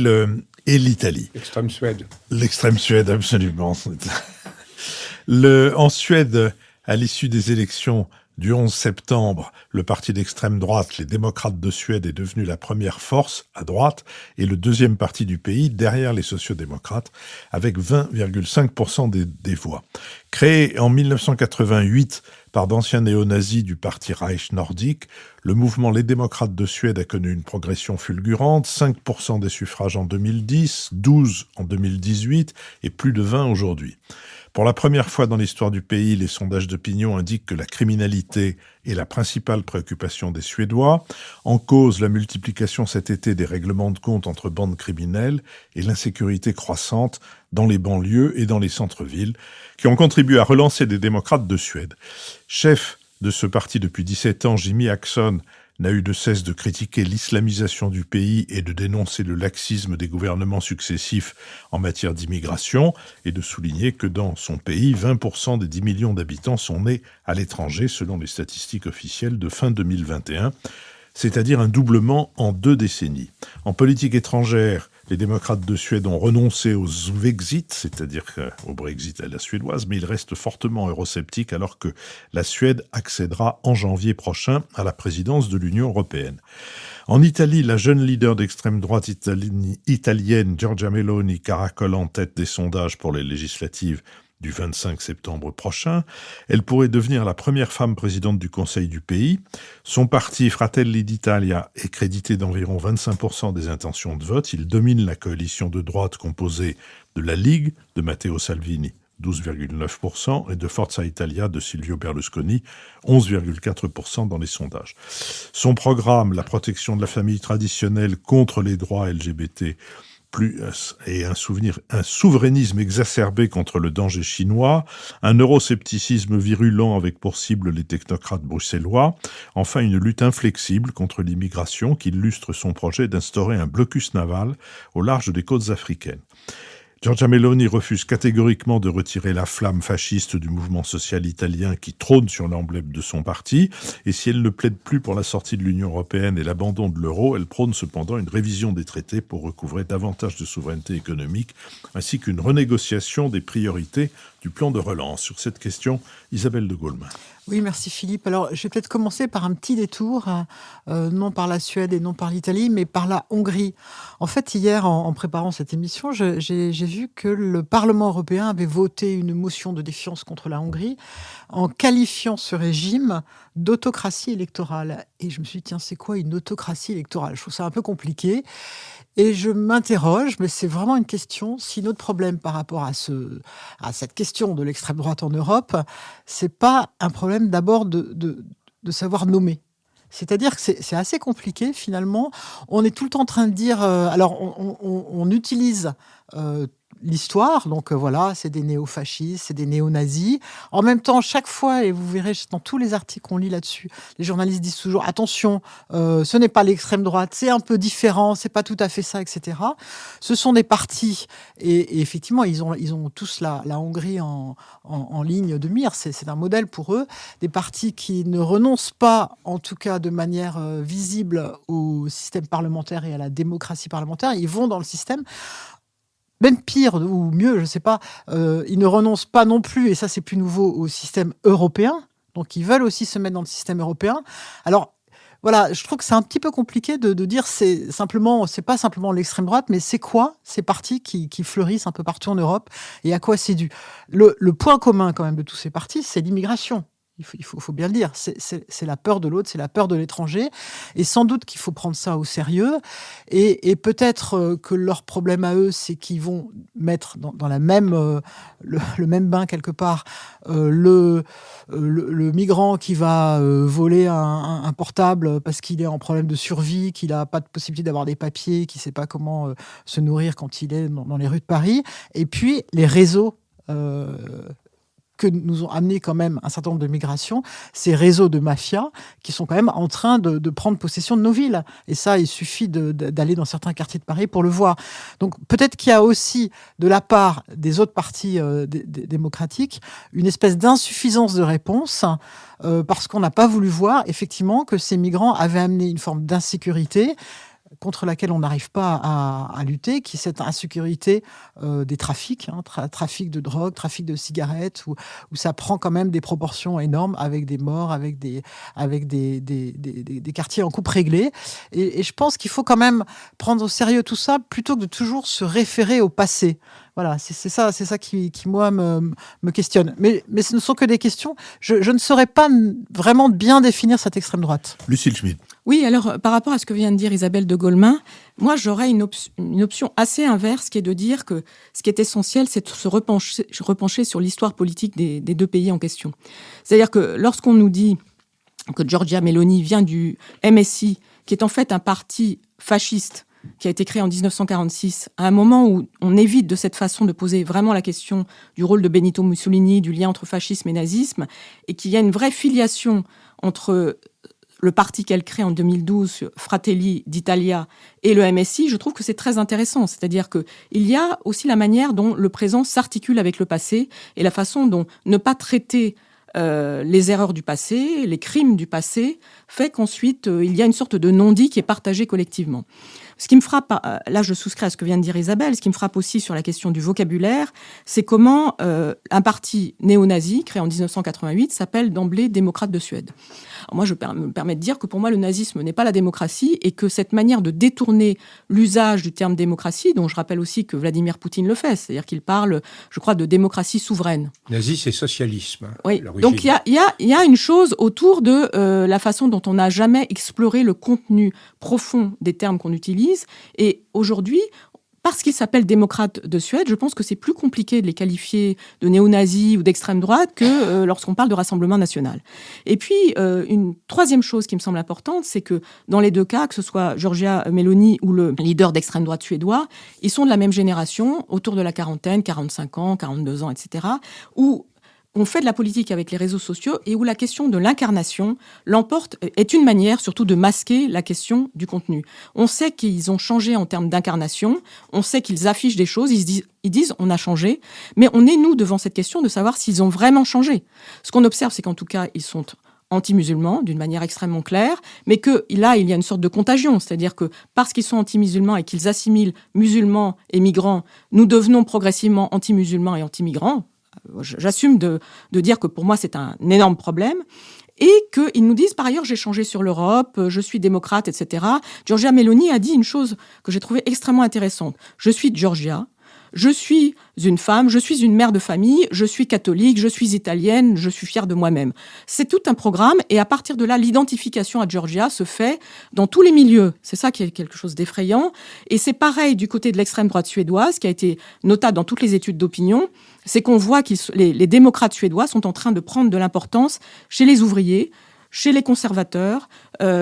l'Italie. Extrême Suède. L'extrême Suède, absolument. En Suède, à l'issue des élections du 11 septembre, le parti d'extrême droite, les démocrates de Suède, est devenu la première force à droite et le deuxième parti du pays derrière les sociodémocrates, avec 20,5% des voix. Créé en 1988 par d'anciens néo-nazis du parti Reich nordique, le mouvement Les démocrates de Suède a connu une progression fulgurante, 5% des suffrages en 2010, 12 en 2018 et plus de 20 aujourd'hui. Pour la première fois dans l'histoire du pays, les sondages d'opinion indiquent que la criminalité est la principale préoccupation des Suédois. En cause, la multiplication cet été des règlements de compte entre bandes criminelles et l'insécurité croissante dans les banlieues et dans les centres-villes, qui ont contribué à relancer les démocrates de Suède. Chef de ce parti depuis 17 ans, Jimmy Åkesson n'a eu de cesse de critiquer l'islamisation du pays et de dénoncer le laxisme des gouvernements successifs en matière d'immigration et de souligner que dans son pays, 20% des 10 millions d'habitants sont nés à l'étranger selon les statistiques officielles de fin 2021, c'est-à-dire un doublement en 2 décennies. En politique étrangère, les démocrates de Suède ont renoncé au Svexit, c'est-à-dire au Brexit à la suédoise, mais ils restent fortement eurosceptiques alors que la Suède accédera en janvier prochain à la présidence de l'Union européenne. En Italie, la jeune leader d'extrême droite italienne Giorgia Meloni caracole en tête des sondages pour les législatives du 25 septembre prochain. Elle pourrait devenir la première femme présidente du Conseil du pays. Son parti Fratelli d'Italia est crédité d'environ 25% des intentions de vote. Il domine la coalition de droite composée de la Ligue de Matteo Salvini, 12,9%, et de Forza Italia de Silvio Berlusconi, 11,4% dans les sondages. Son programme, la protection de la famille traditionnelle contre les droits LGBT, et un souverainisme exacerbé contre le danger chinois, un euroscepticisme virulent avec pour cible les technocrates bruxellois, enfin une lutte inflexible contre l'immigration qui illustre son projet d'instaurer un blocus naval au large des côtes africaines. Giorgia Meloni refuse catégoriquement de retirer la flamme fasciste du mouvement social italien qui trône sur l'emblème de son parti. Et si elle ne plaide plus pour la sortie de l'Union européenne et l'abandon de l'euro, elle prône cependant une révision des traités pour recouvrer davantage de souveraineté économique, ainsi qu'une renégociation des priorités du plan de relance. Sur cette question, Isabelle de Golemin. Oui, merci Philippe. Alors, je vais peut-être commencer par un petit détour, non par la Suède et non par l'Italie, mais par la Hongrie. En fait, hier, en préparant cette émission, j'ai vu que le Parlement européen avait voté une motion de défiance contre la Hongrie en qualifiant ce régime d'autocratie électorale. Et je me suis dit, tiens, c'est quoi une autocratie électorale ? Je trouve ça un peu compliqué. Et je m'interroge, mais c'est vraiment une question, si notre problème par rapport à cette question de l'extrême droite en Europe, c'est pas un problème d'abord de savoir nommer. C'est-à-dire que c'est assez compliqué finalement. On est tout le temps en train de dire, alors on utilise l'histoire, donc voilà, c'est des néo-fascistes, c'est des néo-nazis. En même temps, chaque fois, et vous verrez dans tous les articles qu'on lit là-dessus, les journalistes disent toujours, attention, ce n'est pas l'extrême droite, c'est un peu différent, c'est pas tout à fait ça, etc. Ce sont des partis, et effectivement, ils ont tous la Hongrie en ligne de mire, c'est un modèle pour eux, des partis qui ne renoncent pas, en tout cas de manière visible, au système parlementaire et à la démocratie parlementaire, ils vont dans le système. Même pire ou mieux, je ne sais pas, ils ne renoncent pas non plus, et ça c'est plus nouveau, au système européen. Donc ils veulent aussi se mettre dans le système européen. Alors voilà, je trouve que c'est un petit peu compliqué de dire c'est pas simplement l'extrême droite, mais c'est quoi ces partis qui fleurissent un peu partout en Europe et à quoi c'est dû. Le point commun quand même de tous ces partis, c'est l'immigration. Il faut bien le dire, c'est la peur de l'autre, c'est la peur de l'étranger, et sans doute qu'il faut prendre ça au sérieux, et peut-être que leur problème à eux, c'est qu'ils vont mettre dans la même, le même bain quelque part le migrant qui va voler un portable parce qu'il est en problème de survie, qu'il n'a pas de possibilité d'avoir des papiers, qu'il ne sait pas comment se nourrir quand il est dans les rues de Paris, et puis les réseaux que nous ont amené quand même un certain nombre de migrations, ces réseaux de mafia qui sont quand même en train de prendre possession de nos villes. Et ça, il suffit d'aller dans certains quartiers de Paris pour le voir. Donc peut-être qu'il y a aussi, de la part des autres partis démocratiques, une espèce d'insuffisance de réponse parce qu'on n'a pas voulu voir effectivement que ces migrants avaient amené une forme d'insécurité contre laquelle on n'arrive pas à lutter, qui est cette insécurité des trafics, trafic de drogue, trafic de cigarettes, où ça prend quand même des proportions énormes, avec des morts, avec des quartiers en coupe réglée. Et je pense qu'il faut quand même prendre au sérieux tout ça, plutôt que de toujours se référer au passé. Voilà, c'est ça qui moi, me questionne. Mais ce ne sont que des questions. Je ne saurais pas vraiment bien définir cette extrême droite. Lucille Schmitt. Oui, alors par rapport à ce que vient de dire Isabelle de Golemin, moi j'aurais une option assez inverse qui est de dire que ce qui est essentiel, c'est de se repencher sur l'histoire politique des deux pays en question. C'est-à-dire que lorsqu'on nous dit que Giorgia Meloni vient du MSI, qui est en fait un parti fasciste, qui a été créé en 1946, à un moment où on évite de cette façon de poser vraiment la question du rôle de Benito Mussolini, du lien entre fascisme et nazisme, et qu'il y a une vraie filiation entre le parti qu'elle crée en 2012, Fratelli d'Italia, et le MSI, je trouve que c'est très intéressant. C'est-à-dire qu'il y a aussi la manière dont le présent s'articule avec le passé, et la façon dont ne pas traiter les erreurs du passé, les crimes du passé, fait qu'ensuite, il y a une sorte de non-dit qui est partagé collectivement. Ce qui me frappe, là je souscris à ce que vient de dire Isabelle, ce qui me frappe aussi sur la question du vocabulaire, c'est comment un parti néo-nazi créé en 1988 s'appelle d'emblée démocrate de Suède. Alors moi, je me permets de dire que pour moi, le nazisme n'est pas la démocratie et que cette manière de détourner l'usage du terme démocratie, dont je rappelle aussi que Vladimir Poutine le fait, c'est-à-dire qu'il parle, je crois, de démocratie souveraine. Nazi, c'est socialisme. Oui. Donc il y a une chose autour de la façon dont on n'a jamais exploré le contenu profond des termes qu'on utilise. Et aujourd'hui, parce qu'ils s'appellent démocrates de Suède, je pense que c'est plus compliqué de les qualifier de néo-nazis ou d'extrême droite que lorsqu'on parle de Rassemblement national. Et puis, une troisième chose qui me semble importante, c'est que dans les deux cas, que ce soit Giorgia Meloni ou le leader d'extrême droite suédois, ils sont de la même génération, autour de la quarantaine, 45 ans, 42 ans, etc., où on fait de la politique avec les réseaux sociaux et où la question de l'incarnation l'emporte, est une manière surtout de masquer la question du contenu. On sait qu'ils ont changé en termes d'incarnation, on sait qu'ils affichent des choses, ils disent on a changé, mais on est nous devant cette question de savoir s'ils ont vraiment changé. Ce qu'on observe, c'est qu'en tout cas, ils sont anti-musulmans, d'une manière extrêmement claire, mais que là, il y a une sorte de contagion, c'est-à-dire que parce qu'ils sont anti-musulmans et qu'ils assimilent musulmans et migrants, nous devenons progressivement anti-musulmans et anti-migrants. J'assume de dire que pour moi, c'est un énorme problème. Et qu'ils nous disent, par ailleurs, j'ai changé sur l'Europe, je suis démocrate, etc. Giorgia Meloni a dit une chose que j'ai trouvée extrêmement intéressante. Je suis Giorgia, je suis une femme, je suis une mère de famille, je suis catholique, je suis italienne, je suis fière de moi-même. C'est tout un programme et à partir de là, l'identification à Giorgia se fait dans tous les milieux. C'est ça qui est quelque chose d'effrayant. Et c'est pareil du côté de l'extrême droite suédoise, qui a été notable dans toutes les études d'opinion, c'est qu'on voit que les démocrates suédois sont en train de prendre de l'importance chez les ouvriers, chez les conservateurs,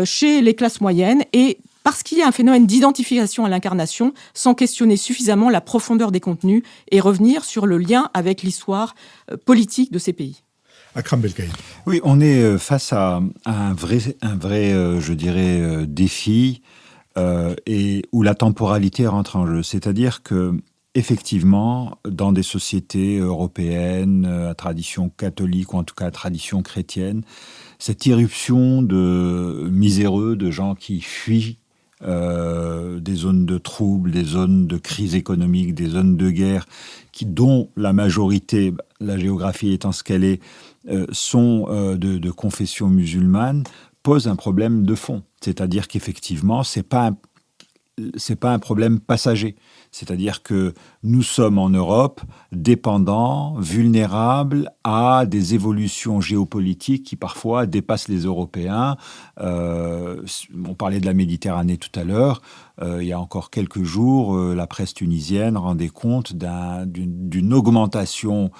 chez les classes moyennes et parce qu'il y a un phénomène d'identification à l'incarnation sans questionner suffisamment la profondeur des contenus et revenir sur le lien avec l'histoire politique de ces pays. Akram Belkaïd. Oui, on est face à un vrai je dirais, défi et où la temporalité rentre en jeu. C'est-à-dire que effectivement, dans des sociétés européennes à tradition catholique ou en tout cas à tradition chrétienne, cette irruption de miséreux, de gens qui fuient des zones de troubles, des zones de crise économique, des zones de guerre, dont la majorité, la géographie étant ce qu'elle est, sont de confession musulmane, pose un problème de fond. C'est-à-dire qu'effectivement, c'est pas un problème passager. C'est-à-dire que nous sommes en Europe dépendants, vulnérables à des évolutions géopolitiques qui parfois dépassent les Européens. On parlait de la Méditerranée tout à l'heure. Il y a encore quelques jours, la presse tunisienne rendait compte d'une augmentation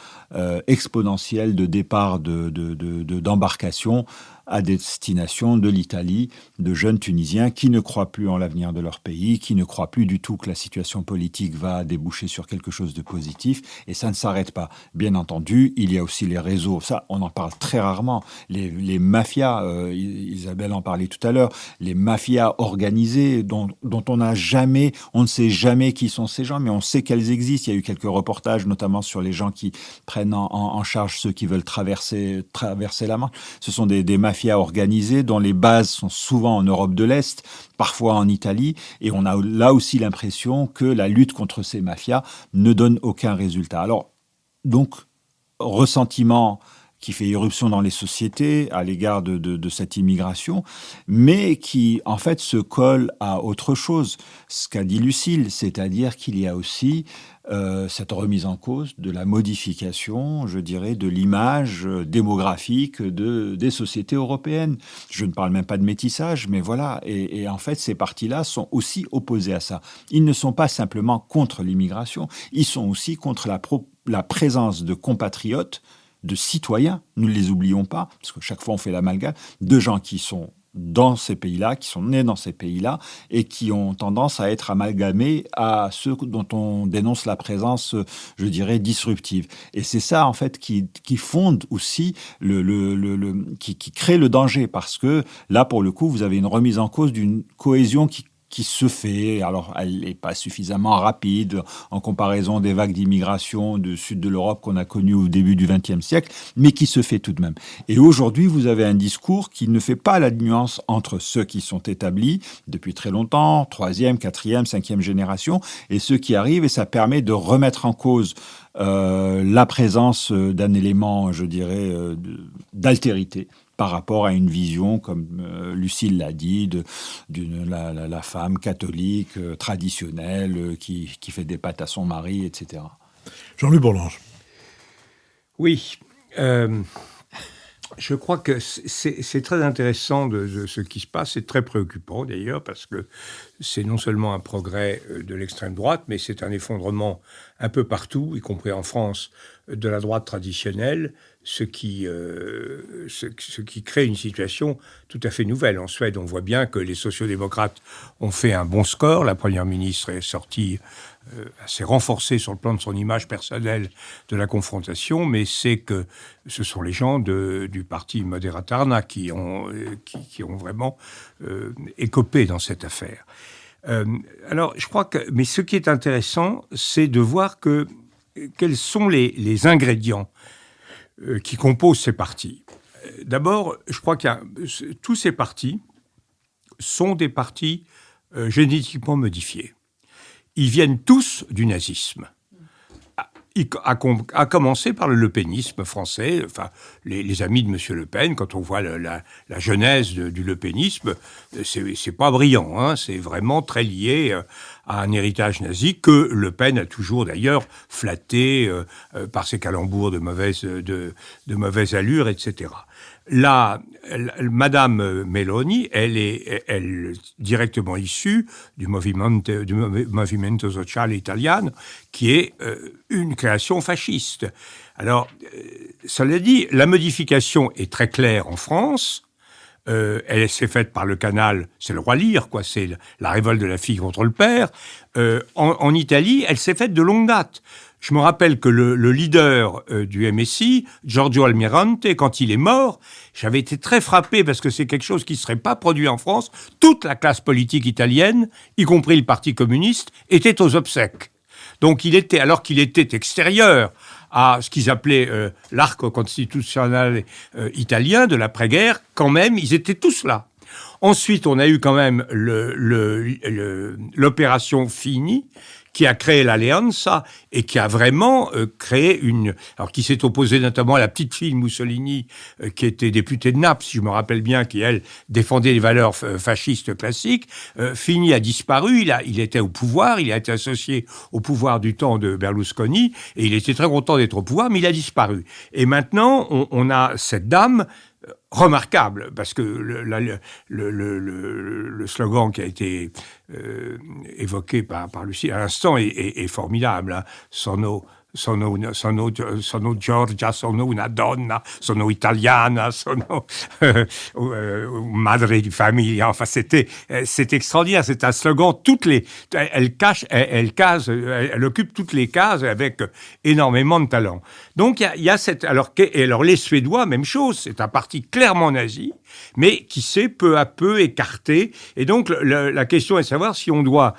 exponentielle de départ d'embarcations à destination de l'Italie, de jeunes Tunisiens qui ne croient plus en l'avenir de leur pays, qui ne croient plus du tout que la situation politique va déboucher sur quelque chose de positif, et ça ne s'arrête pas. Bien entendu, il y a aussi les réseaux, ça on en parle très rarement, les mafias, Isabelle en parlait tout à l'heure, les mafias organisées dont on ne sait jamais qui sont ces gens, mais on sait qu'elles existent. Il y a eu quelques reportages, notamment sur les gens qui prennent en charge ceux qui veulent traverser la Manche. Ce sont des mafias organisées dont les bases sont souvent en Europe de l'Est, parfois en Italie, et on a là aussi l'impression que la lutte contre ces mafias ne donne aucun résultat. Alors, donc, ressentiment qui fait irruption dans les sociétés à l'égard de cette immigration, mais qui, en fait, se colle à autre chose. Ce qu'a dit Lucile, c'est-à-dire qu'il y a aussi cette remise en cause de la modification, je dirais, de l'image démographique des sociétés européennes. Je ne parle même pas de métissage, mais voilà. Et en fait, ces partis-là sont aussi opposés à ça. Ils ne sont pas simplement contre l'immigration, ils sont aussi contre la présence de compatriotes, de citoyens, nous ne les oublions pas, parce que chaque fois on fait l'amalgame, de gens qui sont dans ces pays-là, qui sont nés dans ces pays-là, et qui ont tendance à être amalgamés à ceux dont on dénonce la présence, je dirais, disruptive. Et c'est ça, en fait, qui fonde aussi, qui crée le danger, parce que là, pour le coup, vous avez une remise en cause d'une cohésion qui se fait. Alors, elle n'est pas suffisamment rapide en comparaison des vagues d'immigration du sud de l'Europe qu'on a connues au début du XXe siècle, mais qui se fait tout de même. Et aujourd'hui, vous avez un discours qui ne fait pas la nuance entre ceux qui sont établis depuis très longtemps, 3e, 4e, 5e génération, et ceux qui arrivent, et ça permet de remettre en cause la présence d'un élément, je dirais, d'altérité par rapport à une vision, comme Lucile l'a dit, de la femme catholique traditionnelle qui fait des pâtes à son mari, etc. Jean-Louis Bourlanges. Oui, je crois que c'est très intéressant de ce qui se passe, c'est très préoccupant d'ailleurs, parce que c'est non seulement un progrès de l'extrême droite, mais c'est un effondrement un peu partout, y compris en France, de la droite traditionnelle, ce qui crée une situation tout à fait nouvelle. En Suède, on voit bien que les sociodémocrates ont fait un bon score. La première ministre est sortie assez renforcée sur le plan de son image personnelle de la confrontation, mais c'est que ce sont les gens du parti Moderaterna qui ont vraiment écopé dans cette affaire. Alors, je crois que... Mais ce qui est intéressant, c'est de voir quels sont les ingrédients qui composent ces partis. D'abord, je crois que tous ces partis sont des partis génétiquement modifiés. Ils viennent tous du nazisme, à commencer par le lepénisme français. Enfin, les amis de M. Le Pen, quand on voit la genèse du lepénisme, c'est pas brillant, hein, c'est vraiment très lié à un héritage nazi que Le Pen a toujours d'ailleurs flatté par ses calembours de mauvaise allure, etc. Madame Meloni, elle est directement issue du Movimento Sociale Italiano, qui est une création fasciste. Alors, cela dit, la modification est très claire en France. Elle s'est faite par le canal, c'est le roi Lear, quoi, c'est la révolte de la fille contre le père. En Italie, elle s'est faite de longue date. Je me rappelle que le leader du MSI, Giorgio Almirante, quand il est mort, j'avais été très frappé parce que c'est quelque chose qui ne serait pas produit en France. Toute la classe politique italienne, y compris le Parti communiste, était aux obsèques. Donc alors qu'il était extérieur à ce qu'ils appelaient l'arc constitutionnel italien de l'après-guerre, quand même, ils étaient tous là. Ensuite, on a eu quand même l'opération Fini, qui a créé l'Alleanza et qui a vraiment créé alors qui s'est opposée notamment à la petite fille Mussolini, qui était députée de Naples, si je me rappelle bien, qui, elle, défendait les valeurs fascistes classiques. Fini a disparu, il était au pouvoir, il a été associé au pouvoir du temps de Berlusconi, et il était très content d'être au pouvoir, mais il a disparu. Et maintenant, on a cette dame remarquable, parce que le slogan qui a été évoqué par Lucie à l'instant est formidable. Hein. Sono Giorgia, sono una donna, sono italiana, sono madre di famiglia. Enfin, c'est extraordinaire. C'est un slogan. Elle occupe toutes les cases avec énormément de talent. Donc, il y a cette. Alors, les Suédois, même chose. C'est un parti clairement nazi, mais qui s'est peu à peu écarté. Et donc, la question est de savoir si on doit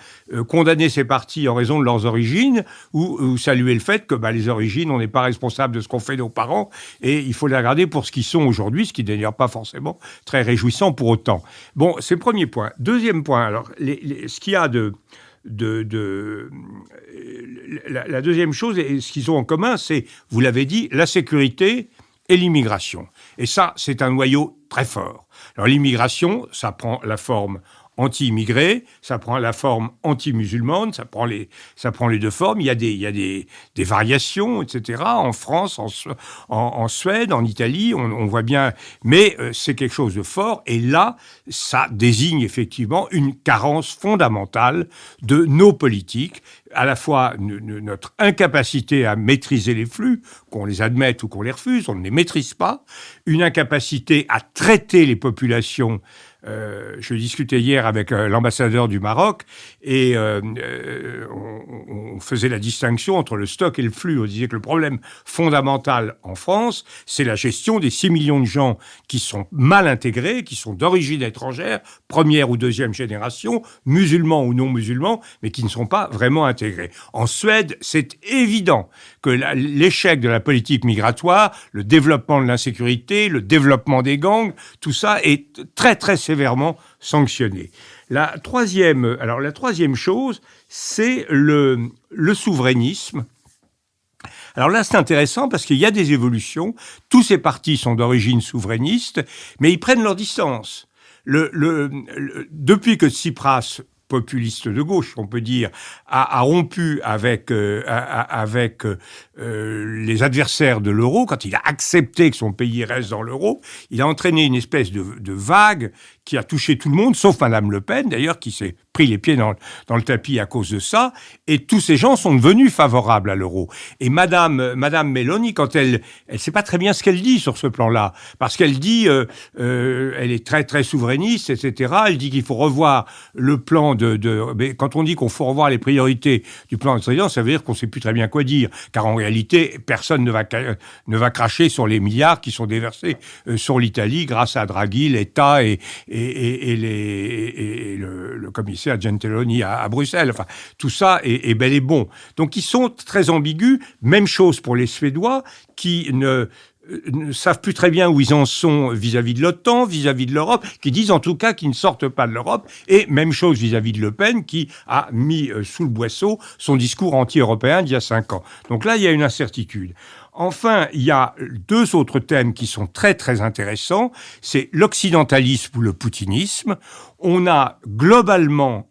condamner ces partis en raison de leurs origines ou saluer le fait que les origines, on n'est pas responsable de ce qu'ont fait nos parents et il faut les regarder pour ce qu'ils sont aujourd'hui, ce qui n'est d'ailleurs pas forcément très réjouissant pour autant. Bon, c'est le premier point. Deuxième point, alors, ce qu'il y a la deuxième chose, et ce qu'ils ont en commun, c'est, vous l'avez dit, la sécurité et l'immigration. Et ça, c'est un noyau très fort. Alors, l'immigration, ça prend la forme anti-immigrés, ça prend la forme anti-musulmane, ça prend les deux formes. Il y a des variations, etc. En France, en Suède, en Italie, on voit bien. Mais c'est quelque chose de fort. Et là, ça désigne effectivement une carence fondamentale de nos politiques. à la fois notre incapacité à maîtriser les flux, qu'on les admette ou qu'on les refuse, on ne les maîtrise pas, une incapacité à traiter les populations. Je discutais hier avec l'ambassadeur du Maroc et on faisait la distinction entre le stock et le flux. On disait que le problème fondamental en France, c'est la gestion des 6 millions de gens qui sont mal intégrés, qui sont d'origine étrangère, première ou deuxième génération, musulmans ou non musulmans, mais qui ne sont pas vraiment intégrés. En Suède, c'est évident que l'échec de la politique migratoire, le développement de l'insécurité, le développement des gangs, tout ça est très, très sévèrement sanctionné. La troisième chose, c'est le souverainisme. Alors là, c'est intéressant parce qu'il y a des évolutions. Tous ces partis sont d'origine souverainiste, mais ils prennent leur distance. Depuis que Tsipras, populiste de gauche, on peut dire, a rompu avec les adversaires de l'euro, quand il a accepté que son pays reste dans l'euro, il a entraîné une espèce de vague qui a touché tout le monde, sauf Madame Le Pen, d'ailleurs, qui s'est pris les pieds dans le tapis à cause de ça, et tous ces gens sont devenus favorables à l'euro. Et Madame Meloni, quand elle sait pas très bien ce qu'elle dit sur ce plan-là, parce qu'elle dit, elle est très, très souverainiste, etc., elle dit qu'il faut revoir le plan mais quand on dit qu'on faut revoir les priorités du plan de président, ça veut dire qu'on sait plus très bien quoi dire, car en réalité, personne ne va cracher sur les milliards qui sont déversés sur l'Italie grâce à Draghi, l'État et le commissaire Gentiloni à Bruxelles. Enfin, tout ça est bel et bon. Donc, ils sont très ambigus. Même chose pour les Suédois qui ne savent plus très bien où ils en sont vis-à-vis de l'OTAN, vis-à-vis de l'Europe, qui disent en tout cas qu'ils ne sortent pas de l'Europe. Et même chose vis-à-vis de Le Pen, qui a mis sous le boisseau son discours anti-européen d'il y a 5 ans. Donc là, il y a une incertitude. Enfin, il y a 2 autres thèmes qui sont très, très intéressants. C'est l'occidentalisme ou le poutinisme. On a globalement,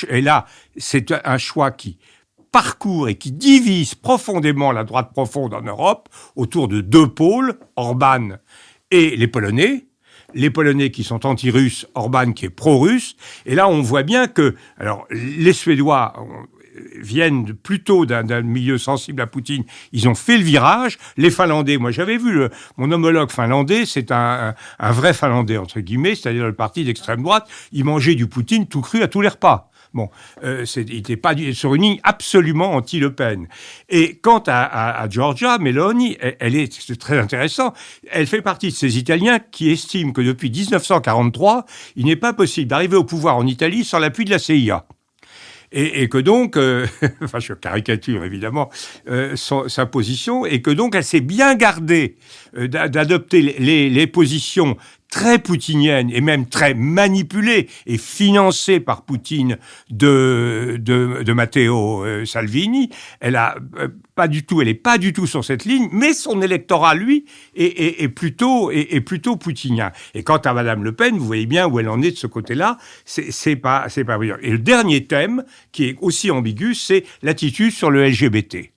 et là, c'est un choix qui parcourt et qui divise profondément la droite profonde en Europe autour de 2 pôles, Orban et les Polonais. Les Polonais qui sont anti-russes, Orban qui est pro-russe. Et là, on voit bien que, alors, les Suédois viennent plutôt d'un milieu sensible à Poutine. Ils ont fait le virage. Les Finlandais, moi j'avais vu mon homologue finlandais, c'est un vrai Finlandais, entre guillemets, c'est-à-dire le parti d'extrême droite. Il mangeait du Poutine tout cru à tous les repas. Bon, il n'était pas sur une ligne absolument anti-Le Pen. Et quant à Giorgia Meloni, c'est très intéressant. Elle fait partie de ces Italiens qui estiment que depuis 1943, il n'est pas possible d'arriver au pouvoir en Italie sans l'appui de la CIA. Et que donc, enfin je caricature évidemment sa position, et que donc elle s'est bien gardée d'adopter les positions très poutiniennes et même très manipulées et financées par Poutine de Matteo Salvini. Elle est pas du tout sur cette ligne, mais son électorat, lui, est plutôt poutinien. Et quant à Madame Le Pen, vous voyez bien où elle en est de ce côté-là, c'est pas brillant. Et le dernier thème, qui est aussi ambigu, c'est l'attitude sur le LGBT.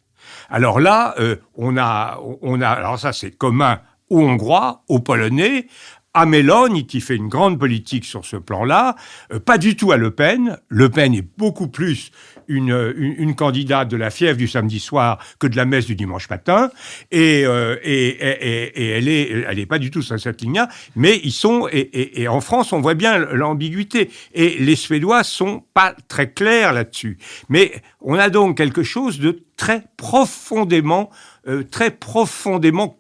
Alors là, on a, alors ça c'est commun aux Hongrois, aux Polonais, à Meloni, qui fait une grande politique sur ce plan-là, pas du tout à Le Pen. Le Pen est beaucoup plus une candidate de la fièvre du samedi soir que de la messe du dimanche matin, et elle est pas du tout sur cette ligne-là, mais ils sont, et en France, on voit bien l'ambiguïté, et les Suédois sont pas très clairs là-dessus. Mais on a donc quelque chose de très profondément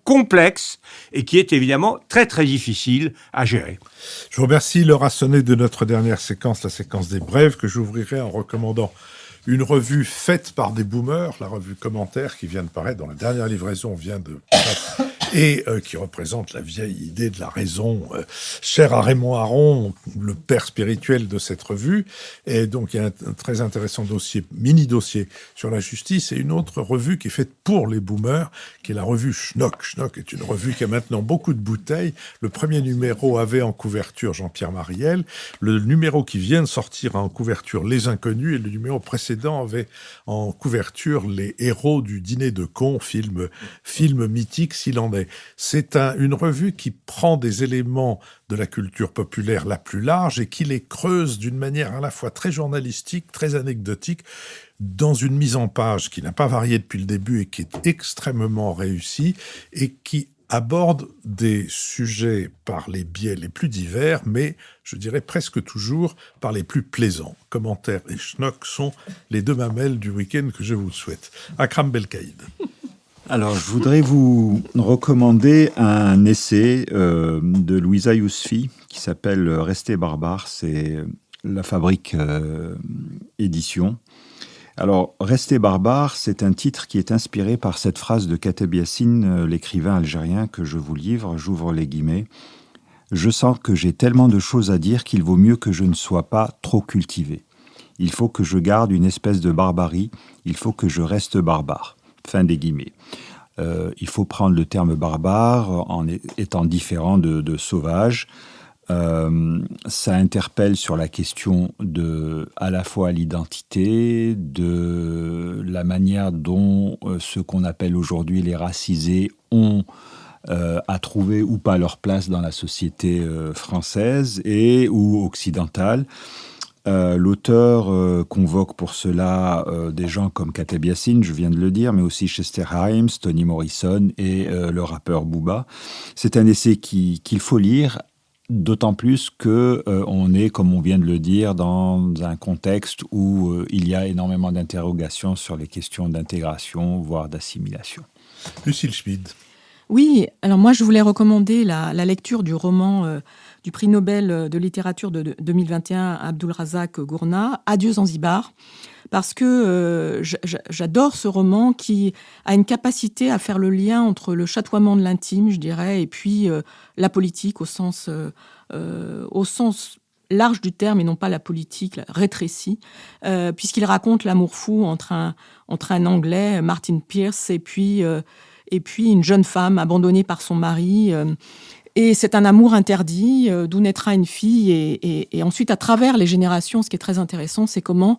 complexe et qui est évidemment très très difficile à gérer. Je vous remercie. L'heure a sonné de notre dernière séquence, la séquence des brèves, que j'ouvrirai en recommandant une revue faite par des boomers, la revue Commentaire, qui vient de paraître dans la dernière livraison, et qui représente la vieille idée de la raison, chère à Raymond Aron, le père spirituel de cette revue. Et donc, il y a un très intéressant mini-dossier sur la justice, et une autre revue qui est faite pour les boomers, qui est la revue Schnock. Schnock est une revue qui a maintenant beaucoup de bouteilles. Le premier numéro avait en couverture Jean-Pierre Mariel. Le numéro qui vient de sortir a en couverture Les Inconnus, et le numéro précédent avait en couverture Les Héros du Dîner de Cons, film mythique s'il en est. C'est une revue qui prend des éléments de la culture populaire la plus large et qui les creuse d'une manière à la fois très journalistique, très anecdotique. dans une mise en page qui n'a pas varié depuis le début et qui est extrêmement réussie et qui aborde des sujets par les biais les plus divers, mais je dirais presque toujours par les plus plaisants. Commentaires et schnock sont les deux mamelles du week-end que je vous souhaite. Akram Belkaïd. Alors, je voudrais vous recommander un essai de Louisa Yousfi qui s'appelle « Rester barbare ». C'est La Fabrique édition. Alors, « Rester barbare », c'est un titre qui est inspiré par cette phrase de Kateb Yassine, l'écrivain algérien que je vous livre, j'ouvre les guillemets. « Je sens que j'ai tellement de choses à dire qu'il vaut mieux que je ne sois pas trop cultivé. Il faut que je garde une espèce de barbarie, il faut que je reste barbare. » Fin des guillemets. Il faut prendre le terme barbare en étant différent de sauvage. Ça interpelle sur la question de à la fois l'identité, de la manière dont ce qu'on appelle aujourd'hui les racisés ont à trouver ou pas leur place dans la société française et ou occidentale. L'auteur convoque pour cela des gens comme Kateb Yassine, je viens de le dire, mais aussi Chester Himes, Toni Morrison et le rappeur Booba. C'est un essai qu'il faut lire, d'autant plus qu'on est, comme on vient de le dire, dans un contexte où il y a énormément d'interrogations sur les questions d'intégration, voire d'assimilation. Lucille Schmid. Oui, alors moi je voulais recommander la lecture du roman du prix Nobel de littérature de 2021, Abdulrazak Gurnah, Adieu Zanzibar, parce que j'adore ce roman qui a une capacité à faire le lien entre le chatoiement de l'intime, je dirais, et puis la politique au sens large du terme et non pas la politique rétrécie, puisqu'il raconte l'amour fou entre un Anglais, Martin Pierce, et puis une jeune femme abandonnée par son mari. Et c'est un amour interdit, d'où naîtra une fille. Et ensuite, à travers les générations, ce qui est très intéressant, c'est comment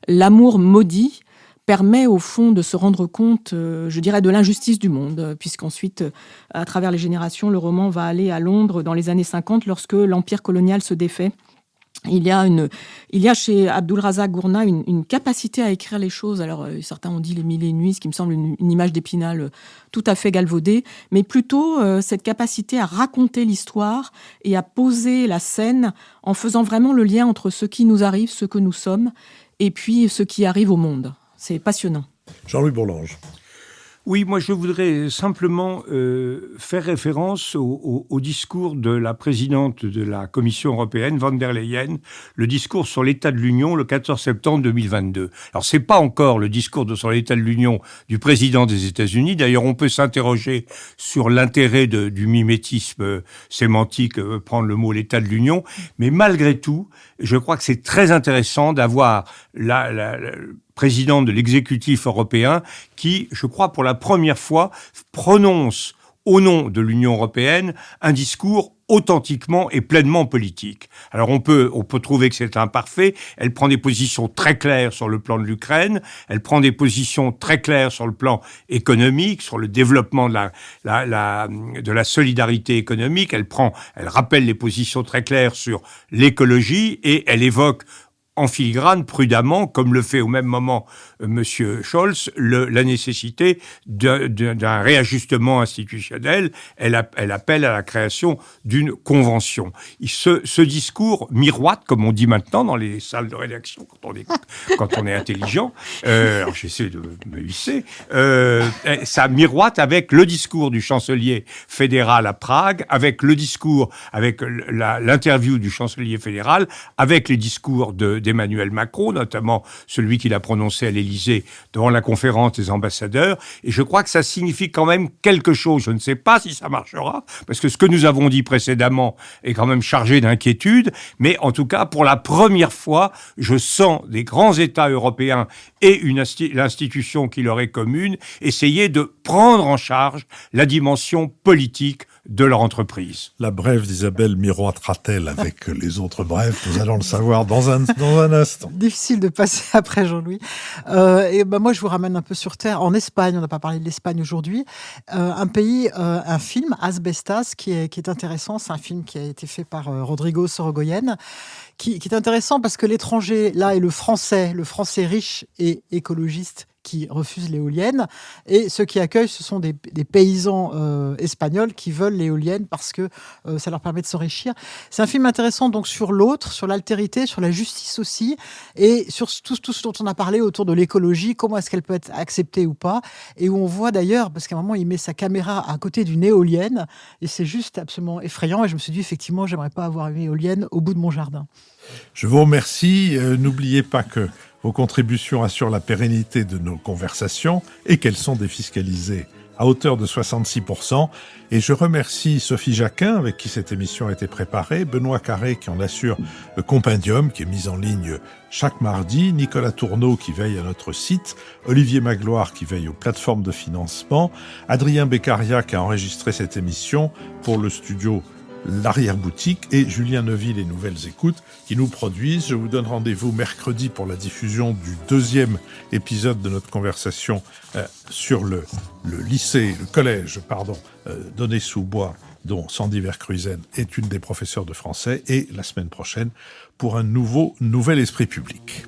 l'amour maudit permet au fond de se rendre compte, je dirais, de l'injustice du monde. Puisqu'ensuite, à travers les générations, le roman va aller à Londres dans les années 50, lorsque l'empire colonial se défait. Il y a chez Abdulrazak Gurnah une capacité à écrire les choses. Alors, certains ont dit les mille et une nuits, ce qui me semble une image d'Épinal tout à fait galvaudée, mais plutôt cette capacité à raconter l'histoire et à poser la scène en faisant vraiment le lien entre ce qui nous arrive, ce que nous sommes, et puis ce qui arrive au monde. C'est passionnant. Jean-Louis Bourlange. Oui, moi je voudrais simplement faire référence au discours de la présidente de la Commission européenne, von der Leyen, le discours sur l'état de l'Union le 14 septembre 2022. Alors c'est pas encore le discours sur l'état de l'Union du président des États-Unis. D'ailleurs, on peut s'interroger sur l'intérêt du mimétisme sémantique, prendre le mot l'état de l'Union. Mais malgré tout, je crois que c'est très intéressant d'avoir la présidente de l'exécutif européen qui, je crois, pour la première fois, prononce au nom de l'Union européenne un discours authentiquement et pleinement politique. Alors on peut trouver que c'est imparfait. Elle prend des positions très claires sur le plan de l'Ukraine. Elle prend des positions très claires sur le plan économique, sur le développement de la solidarité économique. Elle rappelle les positions très claires sur l'écologie et elle évoque en filigrane, prudemment, comme le fait au même moment Monsieur Scholz, la nécessité d'un réajustement institutionnel. Elle appelle à la création d'une convention. Ce discours miroite, comme on dit maintenant dans les salles de rédaction quand on est intelligent. Alors j'essaie de me hisser. Ça miroite avec le discours du chancelier fédéral à Prague, avec l'interview du chancelier fédéral, avec les discours d'Emmanuel Macron, notamment celui qu'il a prononcé à l'Élysée devant la conférence des ambassadeurs. Et je crois que ça signifie quand même quelque chose. Je ne sais pas si ça marchera, parce que ce que nous avons dit précédemment est quand même chargé d'inquiétude. Mais en tout cas, pour la première fois, je sens des grands États européens et l'institution qui leur est commune essayer de prendre en charge la dimension politique de leur entreprise. La brève d'Isabelle miroitera-t-elle avec les autres brèves? Nous allons le savoir dans un instant. Difficile de passer après Jean-Louis. Moi, je vous ramène un peu sur terre. En Espagne, on n'a pas parlé de l'Espagne aujourd'hui. Un pays, un film, Asbestas, qui est intéressant. C'est un film qui a été fait par Rodrigo Sorogoyen, qui est intéressant parce que l'étranger, là, est le français riche et écologiste qui refusent l'éolienne, et ceux qui accueillent, ce sont des paysans espagnols qui veulent l'éolienne parce que ça leur permet de s'enrichir. C'est un film intéressant donc sur l'autre, sur l'altérité, sur la justice aussi, et sur tout ce dont on a parlé autour de l'écologie, comment est-ce qu'elle peut être acceptée ou pas, et où on voit d'ailleurs, parce qu'à un moment, il met sa caméra à côté d'une éolienne, et c'est juste absolument effrayant, et je me suis dit, effectivement, j'aimerais pas avoir une éolienne au bout de mon jardin. Je vous remercie. N'oubliez pas que vos contributions assurent la pérennité de nos conversations et qu'elles sont défiscalisées à hauteur de 66%. Et je remercie Sophie Jacquin, avec qui cette émission a été préparée, Benoît Carré, qui en assure le compendium, qui est mis en ligne chaque mardi, Nicolas Tourneau, qui veille à notre site, Olivier Magloire, qui veille aux plateformes de financement, Adrien Beccaria, qui a enregistré cette émission pour le studio L'Arrière-Boutique, et Julien Neuville et Nouvelles Écoutes qui nous produisent. Je vous donne rendez-vous mercredi pour la diffusion du 2e épisode de notre conversation sur le collège d'Aulnay-sous-Bois, dont Sandy Vercruisen est une des professeurs de français, et la semaine prochaine pour un nouvel esprit public.